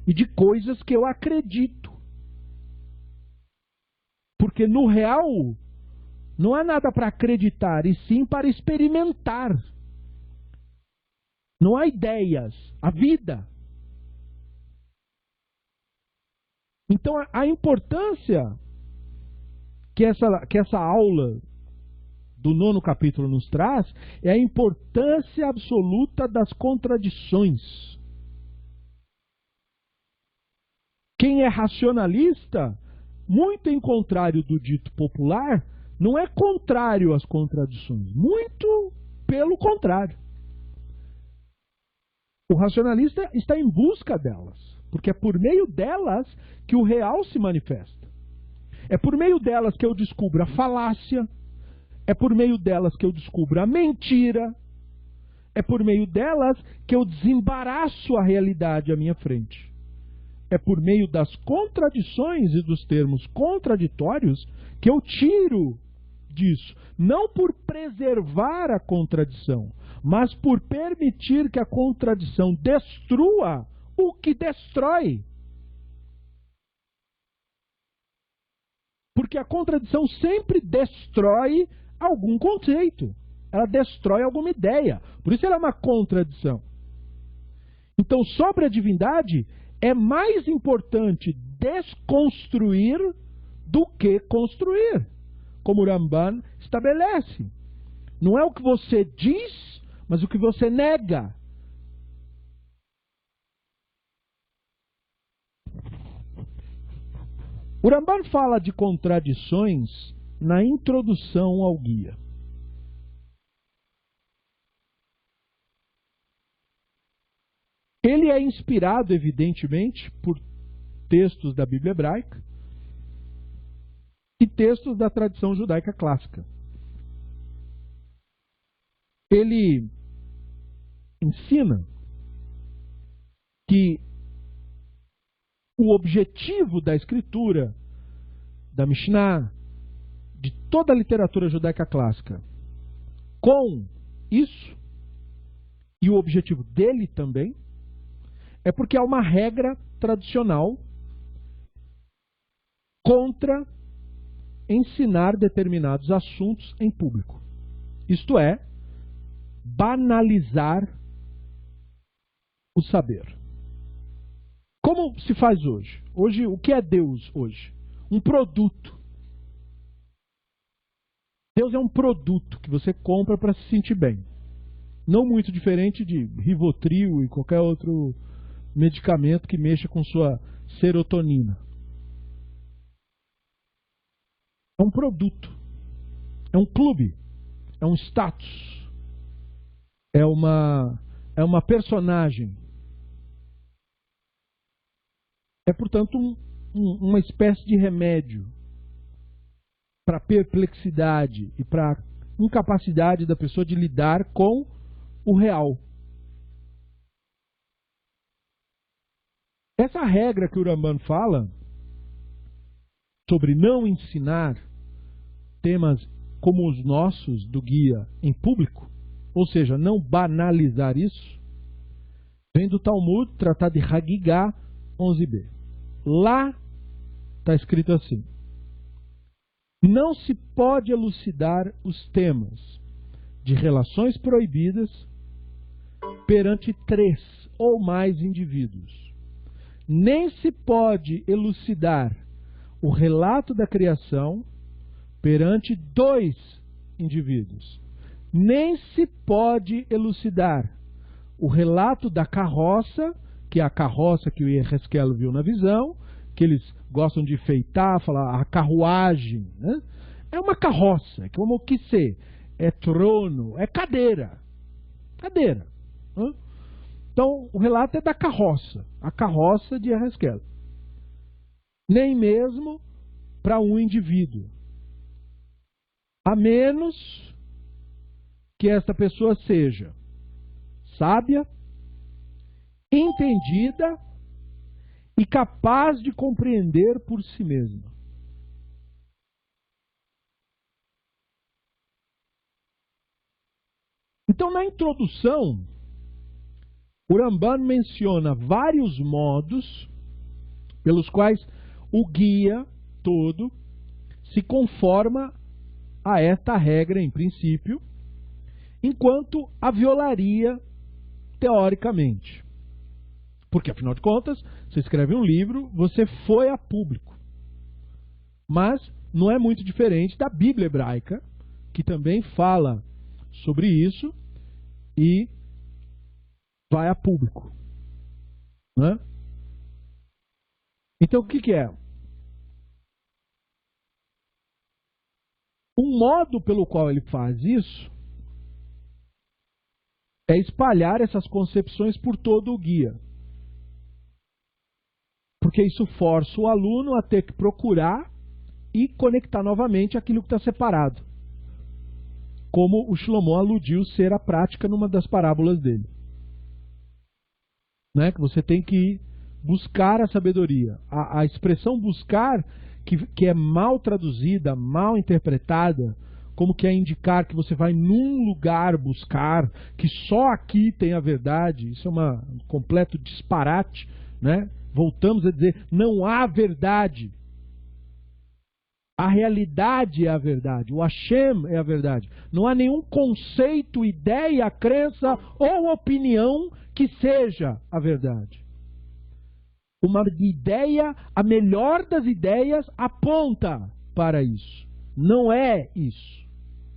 e de coisas que eu acredito. Porque no real não há nada para acreditar, e sim para experimentar. Não há ideias, há vida. Então a importância que essa aula do 9º capítulo nos traz é a importância absoluta das contradições. Quem é racionalista, muito em contrário do dito popular, não é contrário às contradições. Muito pelo contrário. O racionalista está em busca delas, porque é por meio delas que o real se manifesta. É por meio delas que eu descubro a falácia, é por meio delas que eu descubro a mentira, é por meio delas que eu desembaraço a realidade à minha frente. É por meio das contradições e dos termos contraditórios que eu tiro disso. Não por preservar a contradição, mas por permitir que a contradição destrua o que destrói. Porque a contradição sempre destrói algum conceito. Ela destrói alguma ideia. Por isso ela é uma contradição. Então, sobre a divindade, é mais importante desconstruir do que construir, como o Ramban estabelece. Não é o que você diz, mas o que você nega. O Ramban fala de contradições na introdução ao guia. Ele é inspirado, evidentemente, por textos da Bíblia hebraica e textos da tradição judaica clássica. Ele ensina que o objetivo da escritura, da Mishnah, de toda a literatura judaica clássica, com isso, e o objetivo dele também, é porque há uma regra tradicional contra ensinar determinados assuntos em público. Isto é, banalizar o saber. Como se faz hoje? Hoje, o que é Deus hoje? Um produto. Deus é um produto que você compra para se sentir bem. Não muito diferente de Rivotril e qualquer outro medicamento que mexa com sua serotonina. É um produto. É um clube. É um status. É uma personagem. É, portanto, uma espécie de remédio para a perplexidade e para a incapacidade da pessoa de lidar com o real. Essa regra que o Ramban fala sobre não ensinar temas como os nossos do guia em público, ou seja, não banalizar isso, vem do Talmud, Tratado de Hagigah 11b. Lá está escrito assim: não se pode elucidar os temas de relações proibidas perante 3 ou mais indivíduos. Nem se pode elucidar o relato da criação perante 2 indivíduos. Nem se pode elucidar o relato da carroça, que é a carroça que o Yehezkel viu na visão, que eles gostam de enfeitar, falar a carruagem, né? É uma carroça, como que ser, é trono, é cadeira. Cadeira. Né? Então, o relato é da carroça, a carroça de Yehezkel. Nem mesmo para um indivíduo. A menos que esta pessoa seja sábia, entendida e capaz de compreender por si mesma. Então, na introdução, o Ramban menciona vários modos pelos quais o guia todo se conforma a esta regra, em princípio, enquanto a violaria teoricamente. Porque, afinal de contas, você escreve um livro, você foi a público. Mas não é muito diferente da Bíblia hebraica, que também fala sobre isso e vai a público. Né? Então, o que é? Um modo pelo qual ele faz isso é espalhar essas concepções por todo o guia. Porque isso força o aluno a ter que procurar e conectar novamente aquilo que está separado. Como o Shlomo aludiu ser a prática numa das parábolas dele. Né? Que você tem que buscar a sabedoria. A expressão buscar, que é mal traduzida, mal interpretada, como que é indicar que você vai num lugar buscar, que só aqui tem a verdade. Isso é um completo disparate, né? Voltamos a dizer, não há verdade. A realidade é a verdade. O Hashem é a verdade. Não há nenhum conceito, ideia, crença ou opinião que seja a verdade. Uma ideia, a melhor das ideias, aponta para isso. Não é isso.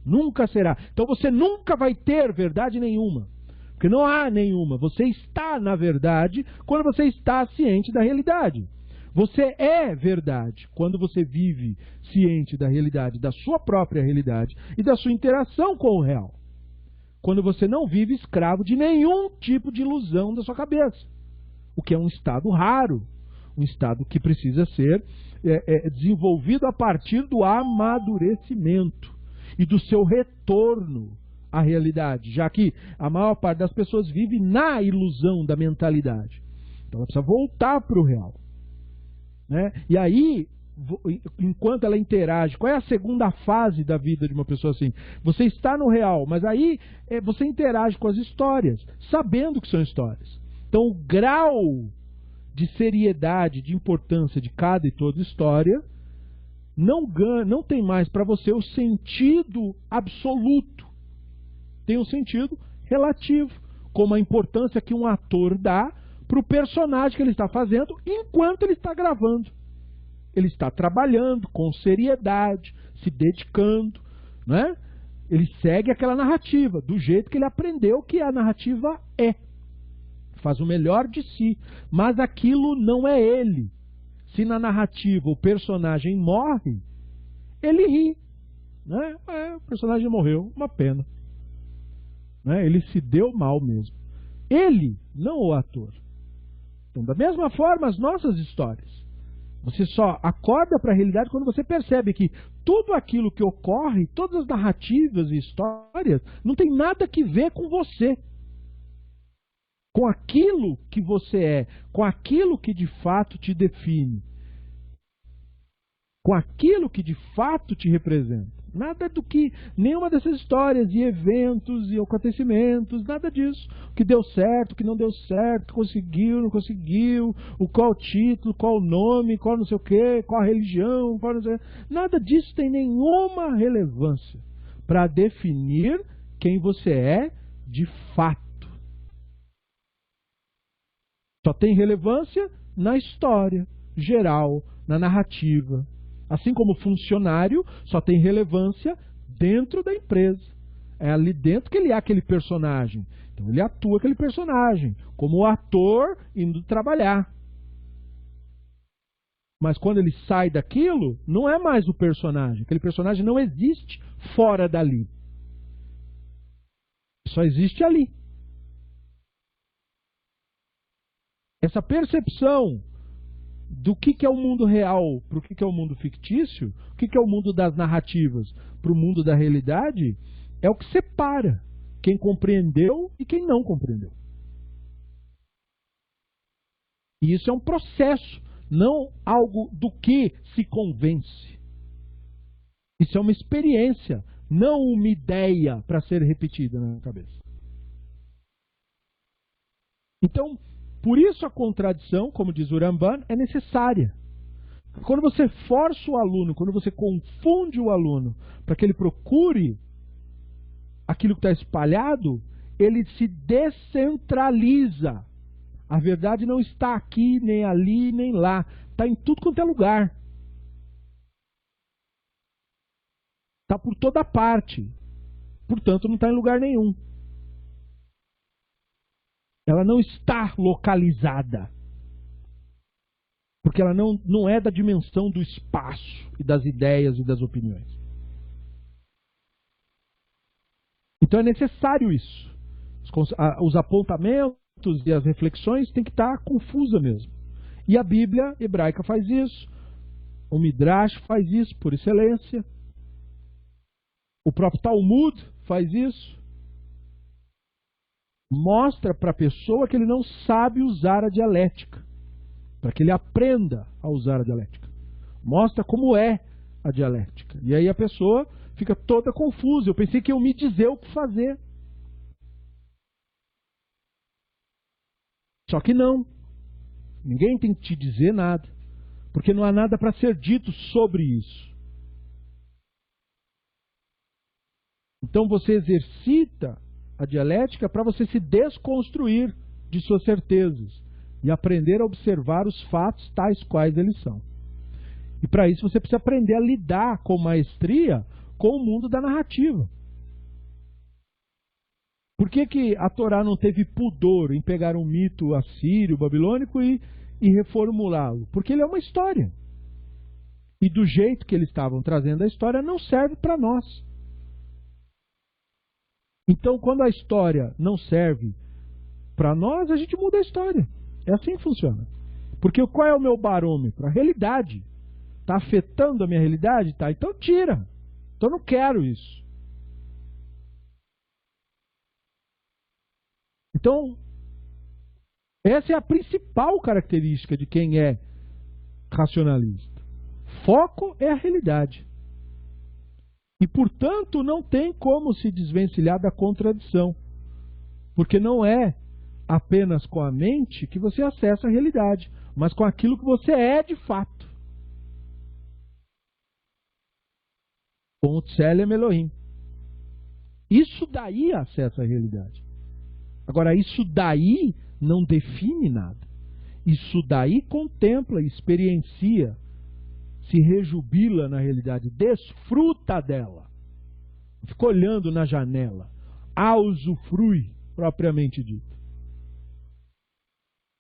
Nunca será. Então você nunca vai ter verdade nenhuma. Porque não há nenhuma. Você está na verdade quando você está ciente da realidade. Você é verdade quando você vive ciente da realidade, da sua própria realidade e da sua interação com o real. Quando você não vive escravo de nenhum tipo de ilusão da sua cabeça. O que é um estado raro. Um estado que precisa ser desenvolvido a partir do amadurecimento e do seu retorno à realidade, já que a maior parte das pessoas vive na ilusão da mentalidade. Então ela precisa voltar para o real. Né? E aí, enquanto ela interage, qual é a segunda fase da vida de uma pessoa assim? Você está no real, mas aí você interage com as histórias, sabendo que são histórias. Então o grau de seriedade, de importância de cada e toda história não tem mais para você o sentido absoluto. Tem um sentido relativo, como a importância que um ator dá para o personagem que ele está fazendo enquanto ele está gravando. Ele está trabalhando com seriedade, se dedicando, né? Ele segue aquela narrativa, do jeito que ele aprendeu que a narrativa é. Faz o melhor de si, mas aquilo não é ele. Se na narrativa o personagem morre, ele ri, né? O personagem morreu, uma pena, né? Ele se deu mal mesmo. Ele, não o ator. Então, da mesma forma, as nossas histórias. Você só acorda para a realidade quando você percebe que tudo aquilo que ocorre, todas as narrativas e histórias, não tem nada que ver com você. Com aquilo que você é, com aquilo que de fato te define. Com aquilo que de fato te representa. Nada do que, nenhuma dessas histórias e eventos e acontecimentos, nada disso. O que deu certo, o que não deu certo, o que conseguiu, não conseguiu, o qual título, qual nome, qual não sei o quê, qual a religião, qual não sei o quê. Nada disso tem nenhuma relevância para definir quem você é de fato. Só tem relevância na história geral, na narrativa. Assim como funcionário só tem relevância dentro da empresa. É ali dentro que ele é aquele personagem. Então ele atua aquele personagem, como o ator indo trabalhar. Mas quando ele sai daquilo, não é mais o personagem. Aquele personagem não existe fora dali. Só existe ali. Essa percepção do que é o mundo real para o que é o mundo fictício, o que é o mundo das narrativas para o mundo da realidade, é o que separa quem compreendeu e quem não compreendeu. E isso é um processo, não algo do que se convence. Isso é uma experiência, não uma ideia para ser repetida na cabeça. Então, por isso a contradição, como diz o Ramban, é necessária. Quando você força o aluno, quando você confunde o aluno para que ele procure aquilo que está espalhado, ele se descentraliza. A verdade não está aqui, nem ali, nem lá. Está em tudo quanto é lugar. Está por toda parte. Portanto, não está em lugar nenhum. Ela não está localizada. Porque ela não é da dimensão do espaço e das ideias e das opiniões. Então é necessário isso. Os apontamentos e as reflexões têm que estar confusas mesmo. E a Bíblia hebraica faz isso. O Midrash faz isso por excelência. O próprio Talmud faz isso. Mostra para a pessoa que ele não sabe usar a dialética, para que ele aprenda a usar a dialética. Mostra como é a dialética. E aí a pessoa fica toda confusa. Eu pensei que eu me dizer o que fazer. Só que não. Ninguém tem que te dizer nada, porque não há nada para ser dito sobre isso. Então você exercita a dialética para você se desconstruir de suas certezas e aprender a observar os fatos tais quais eles são. E para isso você precisa aprender a lidar com maestria com o mundo da narrativa. Por que a Torá não teve pudor em pegar um mito assírio, babilônico e reformulá-lo? Porque ele é uma história. E do jeito que eles estavam trazendo a história não serve para nós. Então, quando a história não serve para nós, a gente muda a história. É assim que funciona. Porque qual é o meu barômetro? A realidade. Está afetando a minha realidade? Tá. Então tira. Então eu não quero isso. Então, essa é a principal característica de quem é racionalista. Foco é a realidade. E, portanto, não tem como se desvencilhar da contradição. Porque não é apenas com a mente que você acessa a realidade, mas com aquilo que você é de fato. Com o Tselem Elohim. Isso daí acessa a realidade. Agora, isso daí não define nada. Isso daí contempla, experiencia, se rejubila na realidade, desfruta dela. Fica olhando na janela, usufrui, propriamente dito.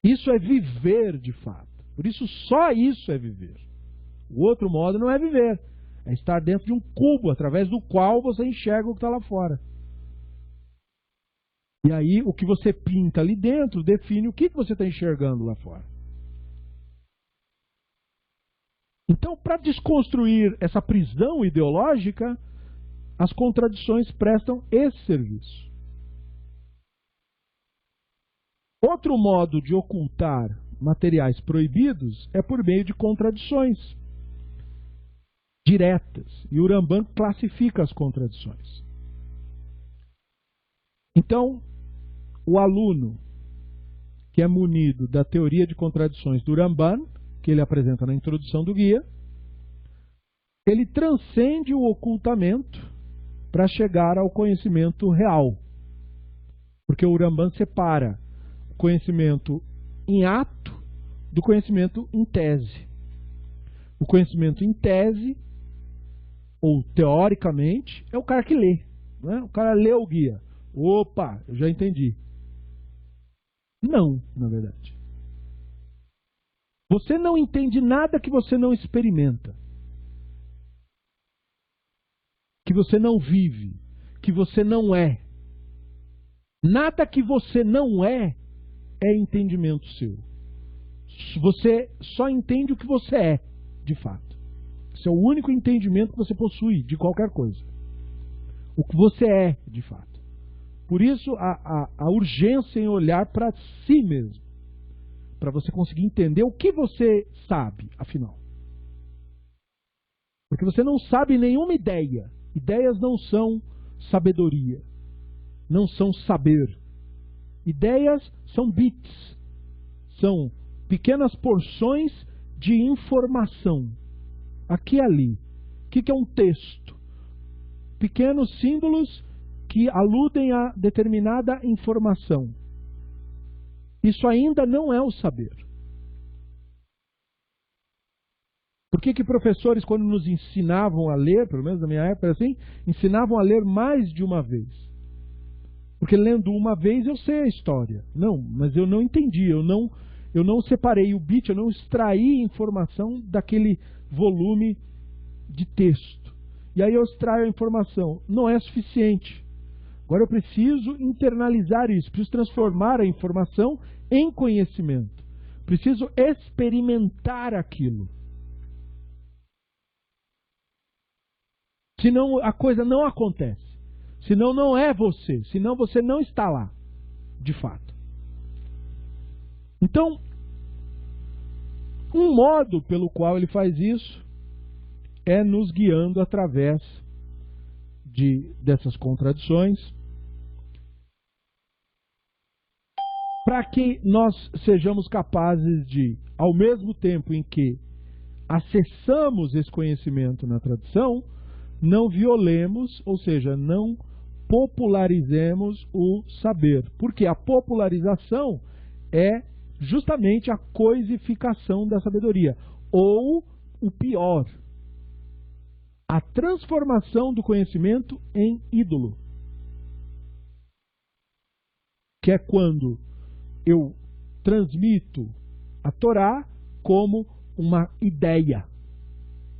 Isso é viver de fato. Por isso, só isso é viver. O outro modo não é viver. É estar dentro de um cubo, através do qual você enxerga o que está lá fora. E aí, o que você pinta ali dentro define o que você está enxergando lá fora. Então, para desconstruir essa prisão ideológica, as contradições prestam esse serviço. Outro modo de ocultar materiais proibidos é por meio de contradições diretas. E o Ramban classifica as contradições. Então, o aluno que é munido da teoria de contradições do Ramban, que ele apresenta na introdução do guia, ele transcende o ocultamento para chegar ao conhecimento real. Porque o Ramban separa o conhecimento em ato do conhecimento em tese. O conhecimento em tese, ou teoricamente, é o cara que lê. Né? O cara lê o guia. Opa, eu já entendi. Não, na verdade. Você não entende nada que você não experimenta. Que você não vive. Que você não é. Nada que você não é entendimento seu. Você só entende o que você é, de fato. Esse é o único entendimento que você possui de qualquer coisa. O que você é, de fato. Por isso, a urgência em olhar para si mesmo. Para você conseguir entender o que você sabe, afinal. Porque você não sabe nenhuma ideia. Ideias não são sabedoria. Não são saber. Ideias são bits. São pequenas porções de informação. Aqui e ali. O que é um texto? Pequenos símbolos que aludem a determinada informação. Isso ainda não é o saber. Por que professores, quando nos ensinavam a ler, pelo menos na minha época assim, ensinavam a ler mais de uma vez? Porque lendo uma vez eu sei a história. Não, mas eu não entendi, eu não separei o bit, eu não extraí informação daquele volume de texto. E aí eu extraio a informação. Não é suficiente. Agora eu preciso internalizar isso, preciso transformar a informação em conhecimento. Preciso experimentar aquilo. Senão a coisa não acontece. Senão não é você. Senão você não está lá, de fato. Então, um modo pelo qual ele faz isso é nos guiando através dessas contradições, para que nós sejamos capazes de, ao mesmo tempo em que acessamos esse conhecimento na tradição, não violemos, ou seja, não popularizemos o saber. Porque a popularização é justamente a coisificação da sabedoria. Ou, o pior, a transformação do conhecimento em ídolo. Que é quando eu transmito a Torá como uma ideia.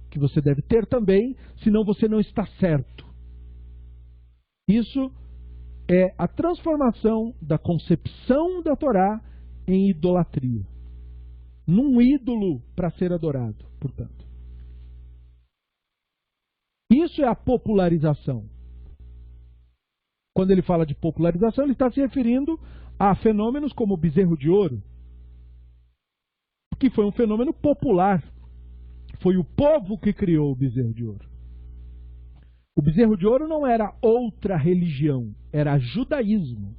Que você deve ter também, senão você não está certo. Isso é a transformação da concepção da Torá em idolatria. Num ídolo para ser adorado, portanto. Isso é a popularização. Quando ele fala de popularização, ele está se referindo a fenômenos como o bezerro de ouro, que foi um fenômeno popular. Foi o povo que criou o bezerro de ouro. O bezerro de ouro não era outra religião, era judaísmo,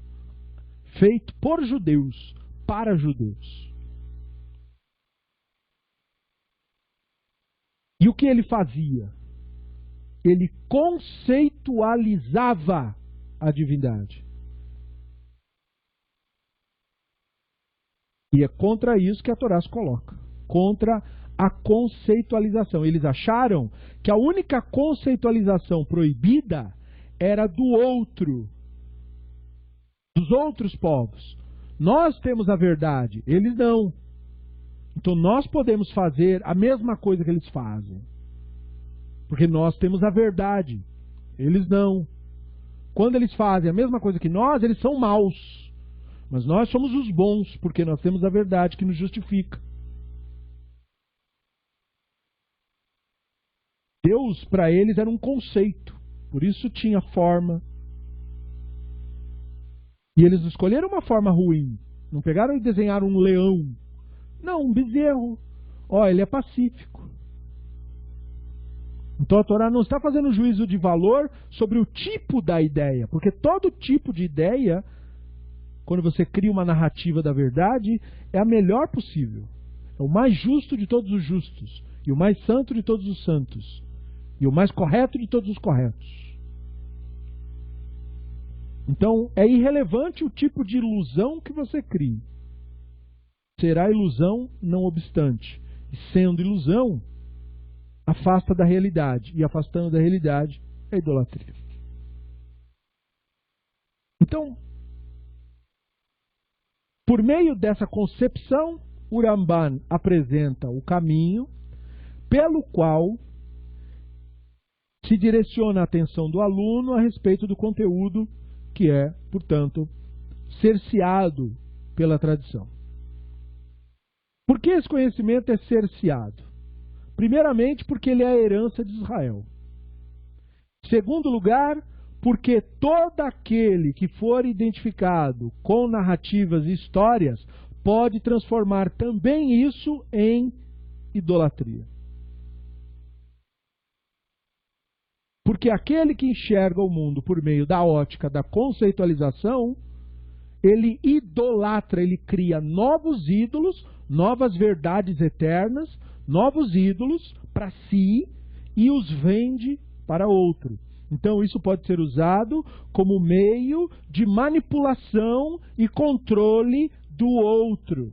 feito por judeus, para judeus. E o que ele fazia? Ele conceitualizava a divindade. E é contra isso que a Torá se coloca. Contra a conceitualização. Eles acharam que a única conceitualização proibida era do outro, dos outros povos. Nós temos a verdade, eles não. Então nós podemos fazer a mesma coisa que eles fazem. Porque nós temos a verdade, eles não. Quando eles fazem a mesma coisa que nós, eles são maus. Mas nós somos os bons, porque nós temos a verdade que nos justifica. Deus, para eles, era um conceito. Por isso tinha forma. E eles escolheram uma forma ruim. Não pegaram e desenharam um leão. Não, um bezerro. Ó, ele é pacífico. Então a Torá não está fazendo juízo de valor sobre o tipo da ideia. Porque todo tipo de ideia, quando você cria uma narrativa da verdade, é a melhor possível. É o mais justo de todos os justos. E o mais santo de todos os santos. E o mais correto de todos os corretos. Então, é irrelevante o tipo de ilusão que você crie. Será ilusão não obstante. E sendo ilusão, afasta da realidade. E afastando da realidade, é idolatria. Então, por meio dessa concepção, o Ramban apresenta o caminho pelo qual se direciona a atenção do aluno a respeito do conteúdo que é, portanto, cerceado pela tradição. Por que esse conhecimento é cerceado? Primeiramente, porque ele é a herança de Israel. Segundo lugar, porque todo aquele que for identificado com narrativas e histórias pode transformar também isso em idolatria. Porque aquele que enxerga o mundo por meio da ótica da conceitualização, ele idolatra, ele cria novos ídolos, novas verdades eternas, novos ídolos para si e os vende para outro. Então isso pode ser usado como meio de manipulação e controle do outro.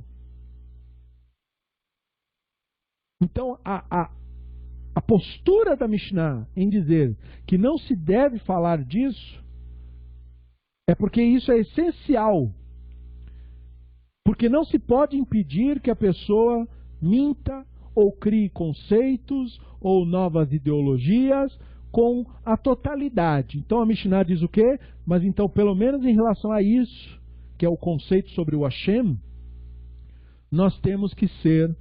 Então a postura da Mishnah em dizer que não se deve falar disso é porque isso é essencial. Porque não se pode impedir que a pessoa minta ou crie conceitos ou novas ideologias com a totalidade. Então a Mishnah diz o quê? Mas então, pelo menos em relação a isso, que é o conceito sobre o Hashem, nós temos que ser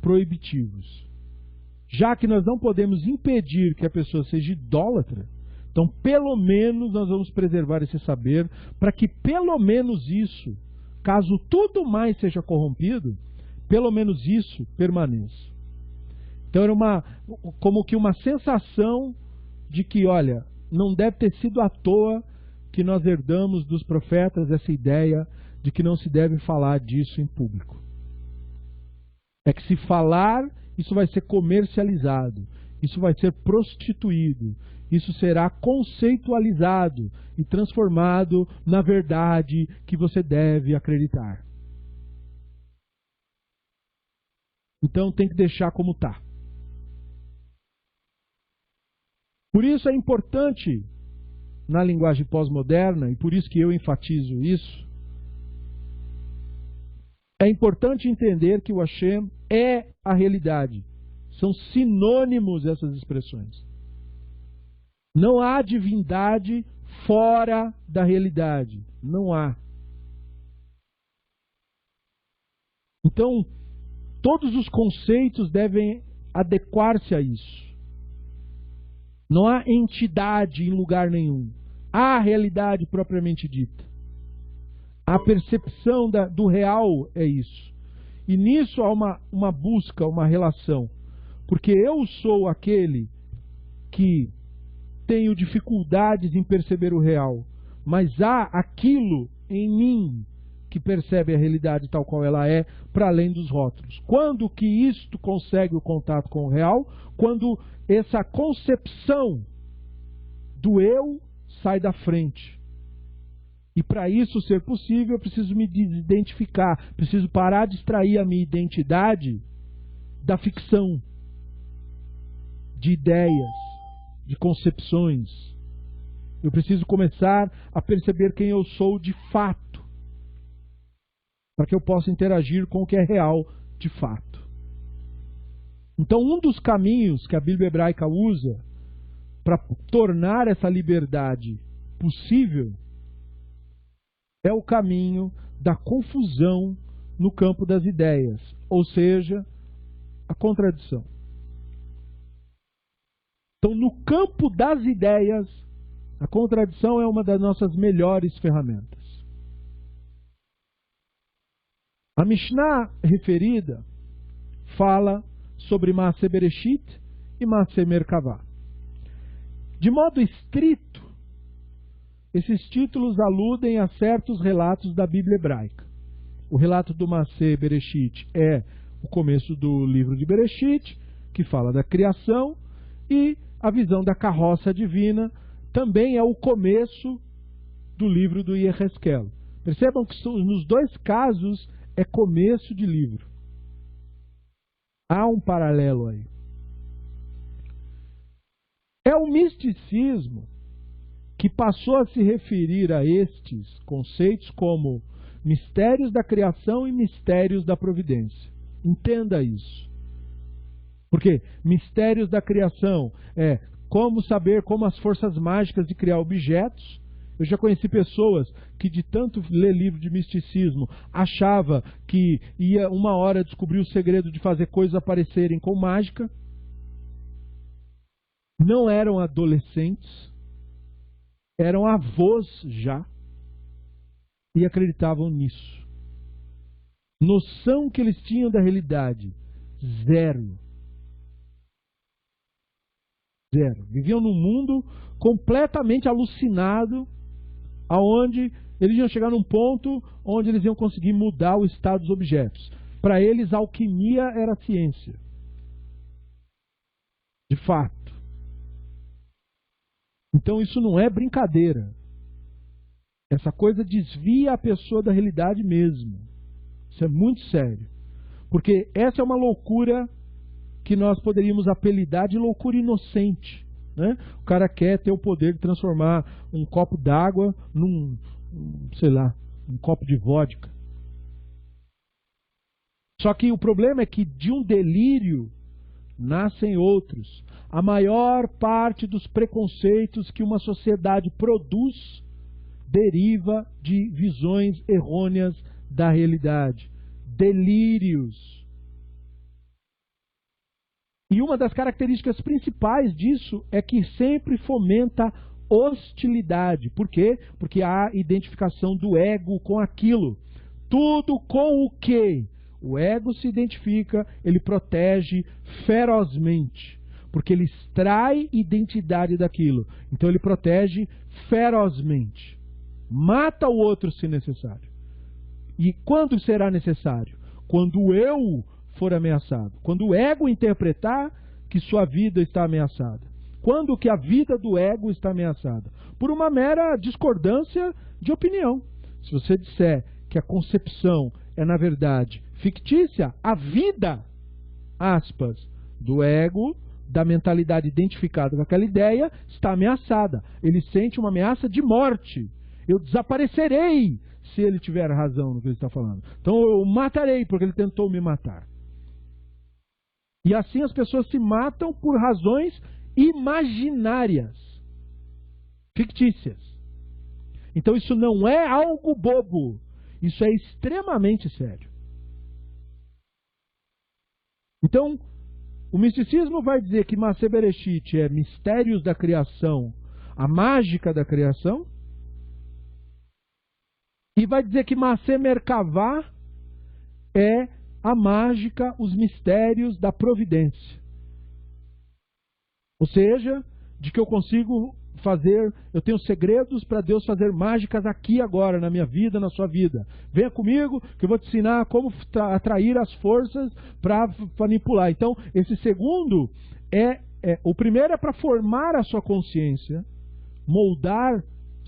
proibitivos. Já que nós não podemos impedir que a pessoa seja idólatra, então pelo menos nós vamos preservar esse saber para que pelo menos isso, caso tudo mais seja corrompido, pelo menos isso permaneça. Então era como que uma sensação de que, olha, não deve ter sido à toa que nós herdamos dos profetas essa ideia de que não se deve falar disso em público. É que se falar, isso vai ser comercializado, isso vai ser prostituído, isso será conceitualizado e transformado na verdade que você deve acreditar. Então tem que deixar como está. Por isso é importante, na linguagem pós-moderna, e por isso que eu enfatizo isso, é importante entender que o Hashem é a realidade. São sinônimos essas expressões. Não há divindade fora da realidade. Não há. Então, todos os conceitos devem adequar-se a isso. Não há entidade em lugar nenhum. Há a realidade propriamente dita. A percepção do real é isso. E nisso há uma busca, uma relação. Porque eu sou aquele que tenho dificuldades em perceber o real. Mas há aquilo em mim que percebe a realidade tal qual ela é, para além dos rótulos. Quando que isto consegue o contato com o real? Quando essa concepção do eu sai da frente E para isso ser possível, eu preciso me desidentificar, preciso parar de extrair a minha identidade da ficção, de ideias, de concepções. Eu preciso começar a perceber quem eu sou de fato, para que eu possa interagir com o que é real de fato. Então, um dos caminhos que a Bíblia hebraica usa para tornar essa liberdade possível é o caminho da confusão no campo das ideias, ou seja, a contradição. Então, no campo das ideias, a contradição é uma das nossas melhores ferramentas. A Mishnah referida fala sobre Maaseh Bereshit e Maaseh Merkavah. De modo estrito, esses títulos aludem a certos relatos da Bíblia hebraica. O relato do Maaseh Bereshit é o começo do livro de Bereshit, que fala da criação, e a visão da carroça divina também é o começo do livro do Yehezkel. Percebam que nos dois casos é começo de livro. Há um paralelo aí. É o misticismo que passou a se referir a estes conceitos como mistérios da criação e mistérios da providência. Entenda isso. Porque mistérios da criação é como saber como as forças mágicas de criar objetos. Eu já conheci pessoas que, de tanto ler livro de misticismo, achava que ia uma hora descobrir o segredo de fazer coisas aparecerem com mágica. Não eram adolescentes, eram avós já, e acreditavam nisso. Noção que eles tinham da realidade, zero. Zero. Viviam num mundo completamente alucinado, aonde eles iam chegar num ponto onde eles iam conseguir mudar o estado dos objetos. Para eles, a alquimia era ciência. De fato. Então isso não é brincadeira. Essa coisa desvia a pessoa da realidade mesmo. Isso é muito sério. Porque essa é uma loucura que nós poderíamos apelidar de loucura inocente. Né? O cara quer ter o poder de transformar um copo d'água num, sei lá, um copo de vodka. Só que o problema é que de um delírio nascem outros. A maior parte dos preconceitos que uma sociedade produz deriva de visões errôneas da realidade. Delírios. E uma das características principais disso é que sempre fomenta hostilidade. Por quê? Porque há identificação do ego com aquilo. Tudo com o que o ego se identifica, ele protege ferozmente. Porque ele extrai identidade daquilo. Então ele protege ferozmente. Mata o outro se necessário. E quando será necessário? Quando o eu for ameaçado. Quando o ego interpretar que sua vida está ameaçada. Quando que a vida do ego está ameaçada? Por uma mera discordância de opinião. Se você disser que a concepção é, na verdade, fictícia, a vida, aspas, do ego, da mentalidade identificada com aquela ideia, está ameaçada. Ele sente uma ameaça de morte. Eu desaparecerei se ele tiver razão no que ele está falando. Então eu matarei porque ele tentou me matar. E assim as pessoas se matam por razões imaginárias, fictícias. Então isso não é algo bobo. Isso é extremamente sério. Então, o misticismo vai dizer que Maaseh Bereshit é mistérios da criação, a mágica da criação. E vai dizer que Maaseh Merkavah é a mágica, os mistérios da providência. Ou seja, de que eu consigo fazer, eu tenho segredos para Deus fazer mágicas aqui agora, na minha vida, na sua vida. Venha comigo que eu vou te ensinar como atrair as forças para manipular. Então, esse segundo o primeiro é para formar a sua consciência, moldar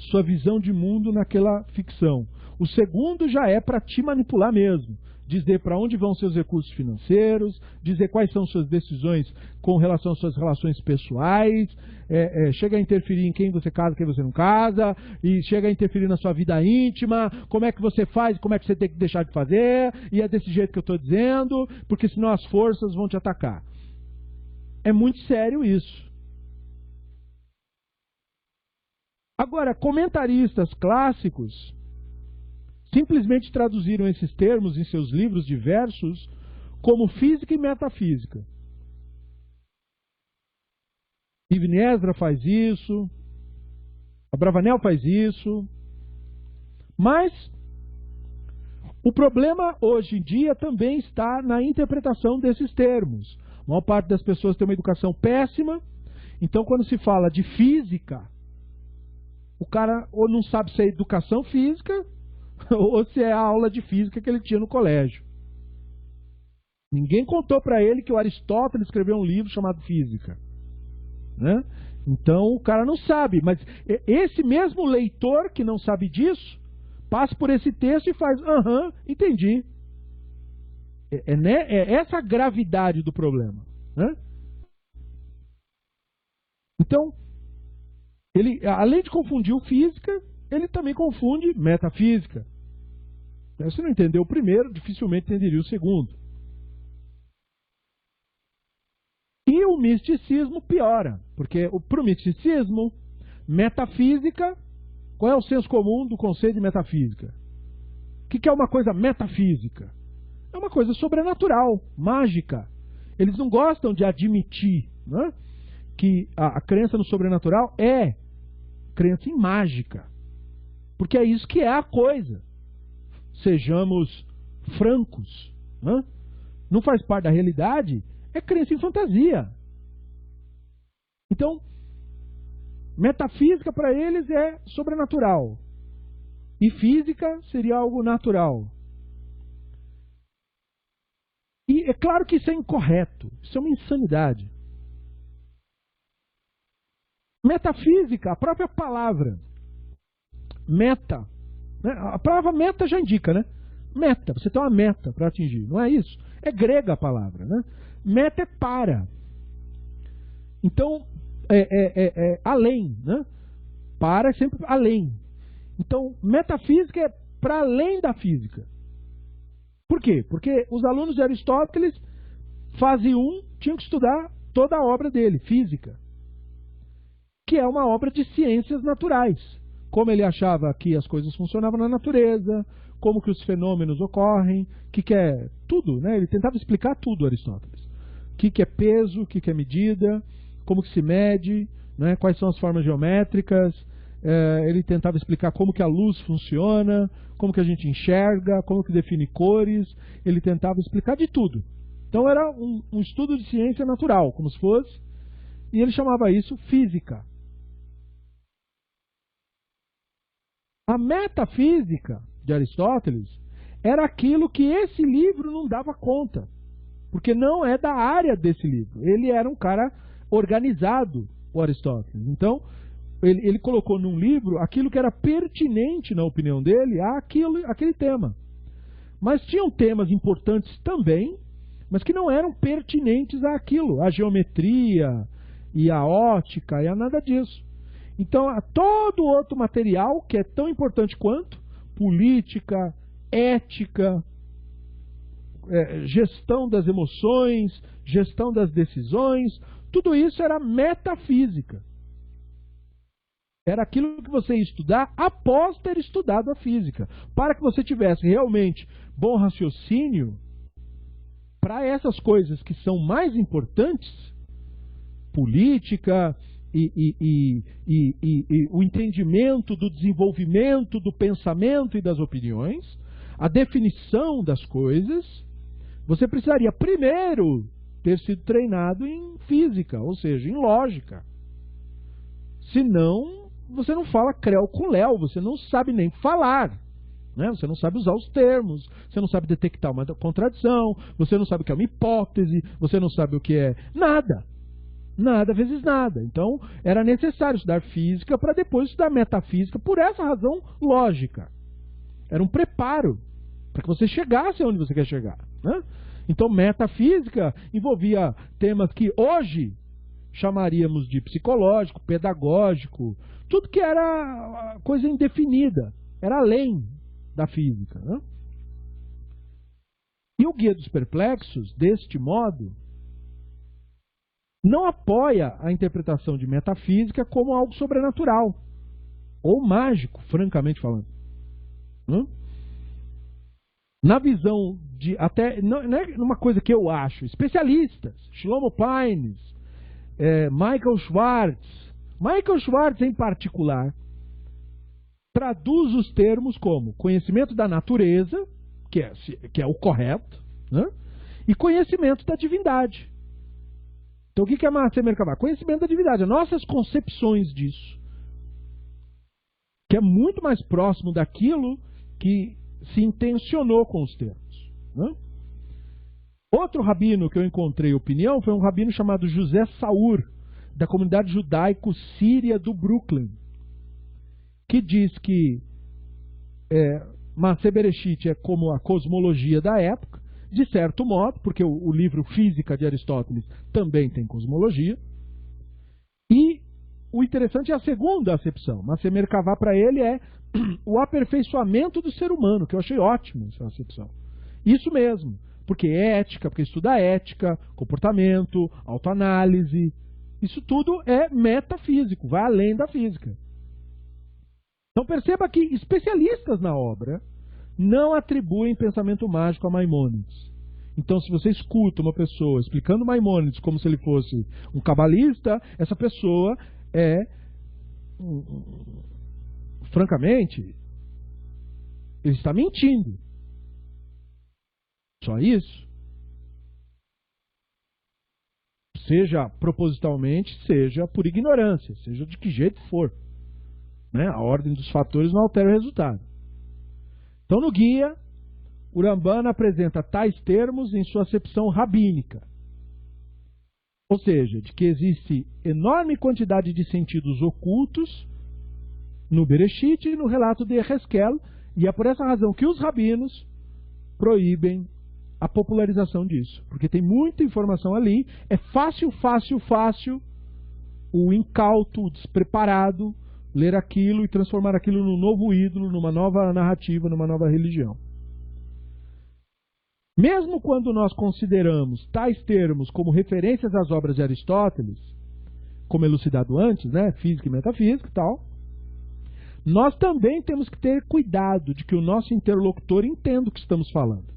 sua visão de mundo naquela ficção. O segundo já é para te manipular mesmo. Dizer para onde vão seus recursos financeiros, dizer quais são suas decisões com relação às suas relações pessoais, chega a interferir em quem você casa, quem você não casa, e chega a interferir na sua vida íntima, como é que você faz, como é que você tem que deixar de fazer, e é desse jeito que eu estou dizendo, porque senão as forças vão te atacar. É muito sério isso. Agora, comentaristas clássicos simplesmente traduziram esses termos em seus livros diversos como física e metafísica. Ibn Ezra faz isso, Abravanel faz isso, mas o problema hoje em dia também está na interpretação desses termos. A maior parte das pessoas tem uma educação péssima, então quando se fala de física, o cara ou não sabe se é educação física, ou se é a aula de física que ele tinha no colégio. Ninguém contou para ele que o Aristóteles escreveu um livro chamado Física, né? Então o cara não sabe, mas esse mesmo leitor que não sabe disso, passa por esse texto e faz, entendi. É essa a gravidade do problema, né? Então, ele, além de confundir o física, ele também confunde metafísica. Se não entendeu o primeiro, dificilmente entenderia o segundo. E o misticismo piora, porque para o misticismo, metafísica, qual é o senso comum do conceito de metafísica? O que é uma coisa metafísica? É uma coisa sobrenatural, mágica. Eles não gostam de admitir, né, que a crença no sobrenatural é crença em mágica. Porque é isso que é a coisa. Sejamos francos, né? Não faz parte da realidade, é crença em fantasia. Então, metafísica para eles é sobrenatural. E física seria algo natural. E é claro que isso é incorreto, isso é uma insanidade. Metafísica, a própria palavra meta, né? A palavra meta já indica, né? Meta, você tem uma meta para atingir, não é isso? É grega a palavra, né? Meta é para. Então, além, né? Para é sempre além. Então, metafísica é para além da física. Por quê? Porque os alunos de Aristóteles, fase 1, tinham que estudar toda a obra dele, física, que é uma obra de ciências naturais. Como ele achava que as coisas funcionavam na natureza, como que os fenômenos ocorrem, que é tudo, né? Ele tentava explicar tudo, Aristóteles. O que é peso, o que é medida, como que se mede, né? Quais são as formas geométricas. Ele tentava explicar como que a luz funciona, como que a gente enxerga, como que define cores. Ele tentava explicar de tudo. Então era um estudo de ciência natural, como se fosse, e ele chamava isso física. A metafísica de Aristóteles era aquilo que esse livro não dava conta, porque não é da área desse livro. Ele era um cara organizado, o Aristóteles. Então, ele colocou num livro aquilo que era pertinente, na opinião dele, àquele tema. Mas tinham temas importantes também, mas que não eram pertinentes àquilo, à geometria e à ótica e a nada disso. Então, todo outro material que é tão importante quanto política, ética, gestão das emoções, gestão das decisões, tudo isso era metafísica. Era aquilo que você ia estudar após ter estudado a física, para que você tivesse realmente bom raciocínio para essas coisas que são mais importantes, política e o entendimento do desenvolvimento do pensamento e das opiniões, a definição das coisas. Você precisaria primeiro ter sido treinado em física, ou seja, em lógica. Senão, você não fala creu com léu, você não sabe nem falar, né? Você não sabe usar os termos, você não sabe detectar uma contradição, você não sabe o que é uma hipótese, você não sabe o que é nada. nada vezes nada. Então, era necessário estudar física para depois estudar metafísica, por essa razão lógica. Era um preparo para que você chegasse onde você quer chegar, né? Então, metafísica envolvia temas que hoje chamaríamos de psicológico, pedagógico, tudo que era coisa indefinida, era além da física, né? E o Guia dos Perplexos, deste modo, não apoia a interpretação de metafísica como algo sobrenatural ou mágico, francamente falando. Na visão de, até, não é uma coisa que eu acho, especialistas, Shlomo Pines, Michael Schwartz. Michael Schwartz, em particular, traduz os termos como conhecimento da natureza, que é o correto, né? E conhecimento da divindade. Então, o que é Maaser Merkavah? Conhecimento da divindade, as nossas concepções disso, que é muito mais próximo daquilo que se intencionou com os termos, né? Outro rabino que eu encontrei opinião foi um rabino chamado José Saur, da comunidade judaico-síria do Brooklyn, que diz que Maaser Bereshit é como a cosmologia da época, de certo modo, porque o livro Física de Aristóteles também tem cosmologia. E o interessante é a segunda acepção. Maaser Merkavah para ele é o aperfeiçoamento do ser humano, que eu achei ótimo essa acepção. Isso mesmo, porque ética, porque estuda ética, comportamento, autoanálise, isso tudo é metafísico, vai além da física. Então perceba que especialistas na obra não atribuem pensamento mágico a Maimônides. Então, se você escuta uma pessoa explicando Maimônides como se ele fosse um cabalista, essa pessoa francamente, ele está mentindo. Só isso. Seja propositalmente, seja por ignorância, seja de que jeito for, né? A ordem dos fatores não altera o resultado. Então, no guia, o Ramban apresenta tais termos em sua acepção rabínica. Ou seja, de que existe enorme quantidade de sentidos ocultos no Bereshit e no relato de Yehezkel, e é por essa razão que os rabinos proíbem a popularização disso, porque tem muita informação ali, é fácil o incauto, o despreparado, ler aquilo e transformar aquilo num novo ídolo, numa nova narrativa, numa nova religião. Mesmo quando nós consideramos tais termos como referências às obras de Aristóteles, como elucidado antes, né, física e metafísica e tal, nós também temos que ter cuidado de que o nosso interlocutor entenda o que estamos falando.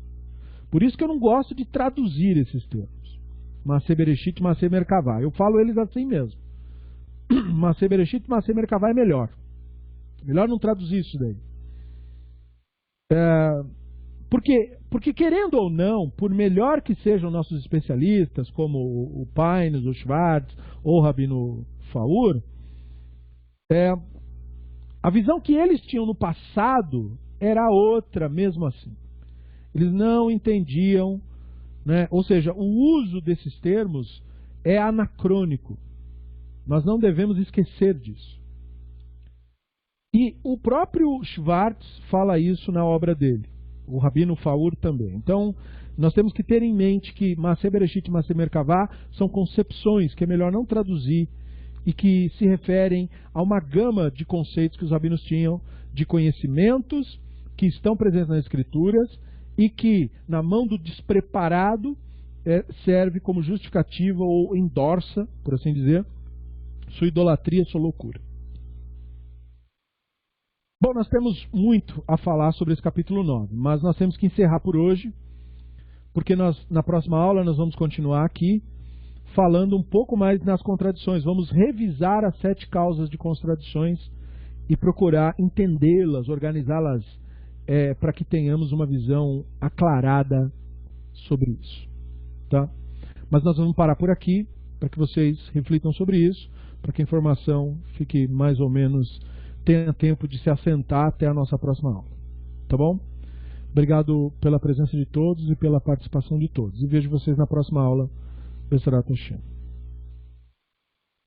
Por isso que eu não gosto de traduzir esses termos. Maaser Bereshit, Maaser Merkavah. Eu falo eles assim mesmo. Maaser Bereshit, Maaser Merkavah é melhor. Melhor não traduzir isso daí. Porque querendo ou não, por melhor que sejam nossos especialistas, como o Pines, o Schwartz ou o Rabino Faur, a visão que eles tinham no passado era outra mesmo assim. Eles não entendiam, né? Ou seja, o uso desses termos é anacrônico. Nós não devemos esquecer disso. E o próprio Schwartz fala isso na obra dele. O Rabino Faur também. Então, nós temos que ter em mente que Maaser Bereshit e Maaser Merkavah são concepções que é melhor não traduzir e que se referem a uma gama de conceitos que os rabinos tinham, de conhecimentos que estão presentes nas Escrituras e que, na mão do despreparado, serve como justificativa ou endorça, por assim dizer, sua idolatria, sua loucura. Bom, nós temos muito a falar sobre esse capítulo 9, mas nós temos que encerrar por hoje, porque na próxima aula nós vamos continuar aqui falando um pouco mais nas contradições. Vamos revisar as 7 causas de contradições e procurar entendê-las, organizá-las para que tenhamos uma visão aclarada sobre isso. Tá? Mas nós vamos parar por aqui, para que vocês reflitam sobre isso, para que a informação fique mais ou menos, tenha tempo de se assentar até a nossa próxima aula. Tá bom? Obrigado pela presença de todos e pela participação de todos. E vejo vocês na próxima aula. Bezrat Hashem.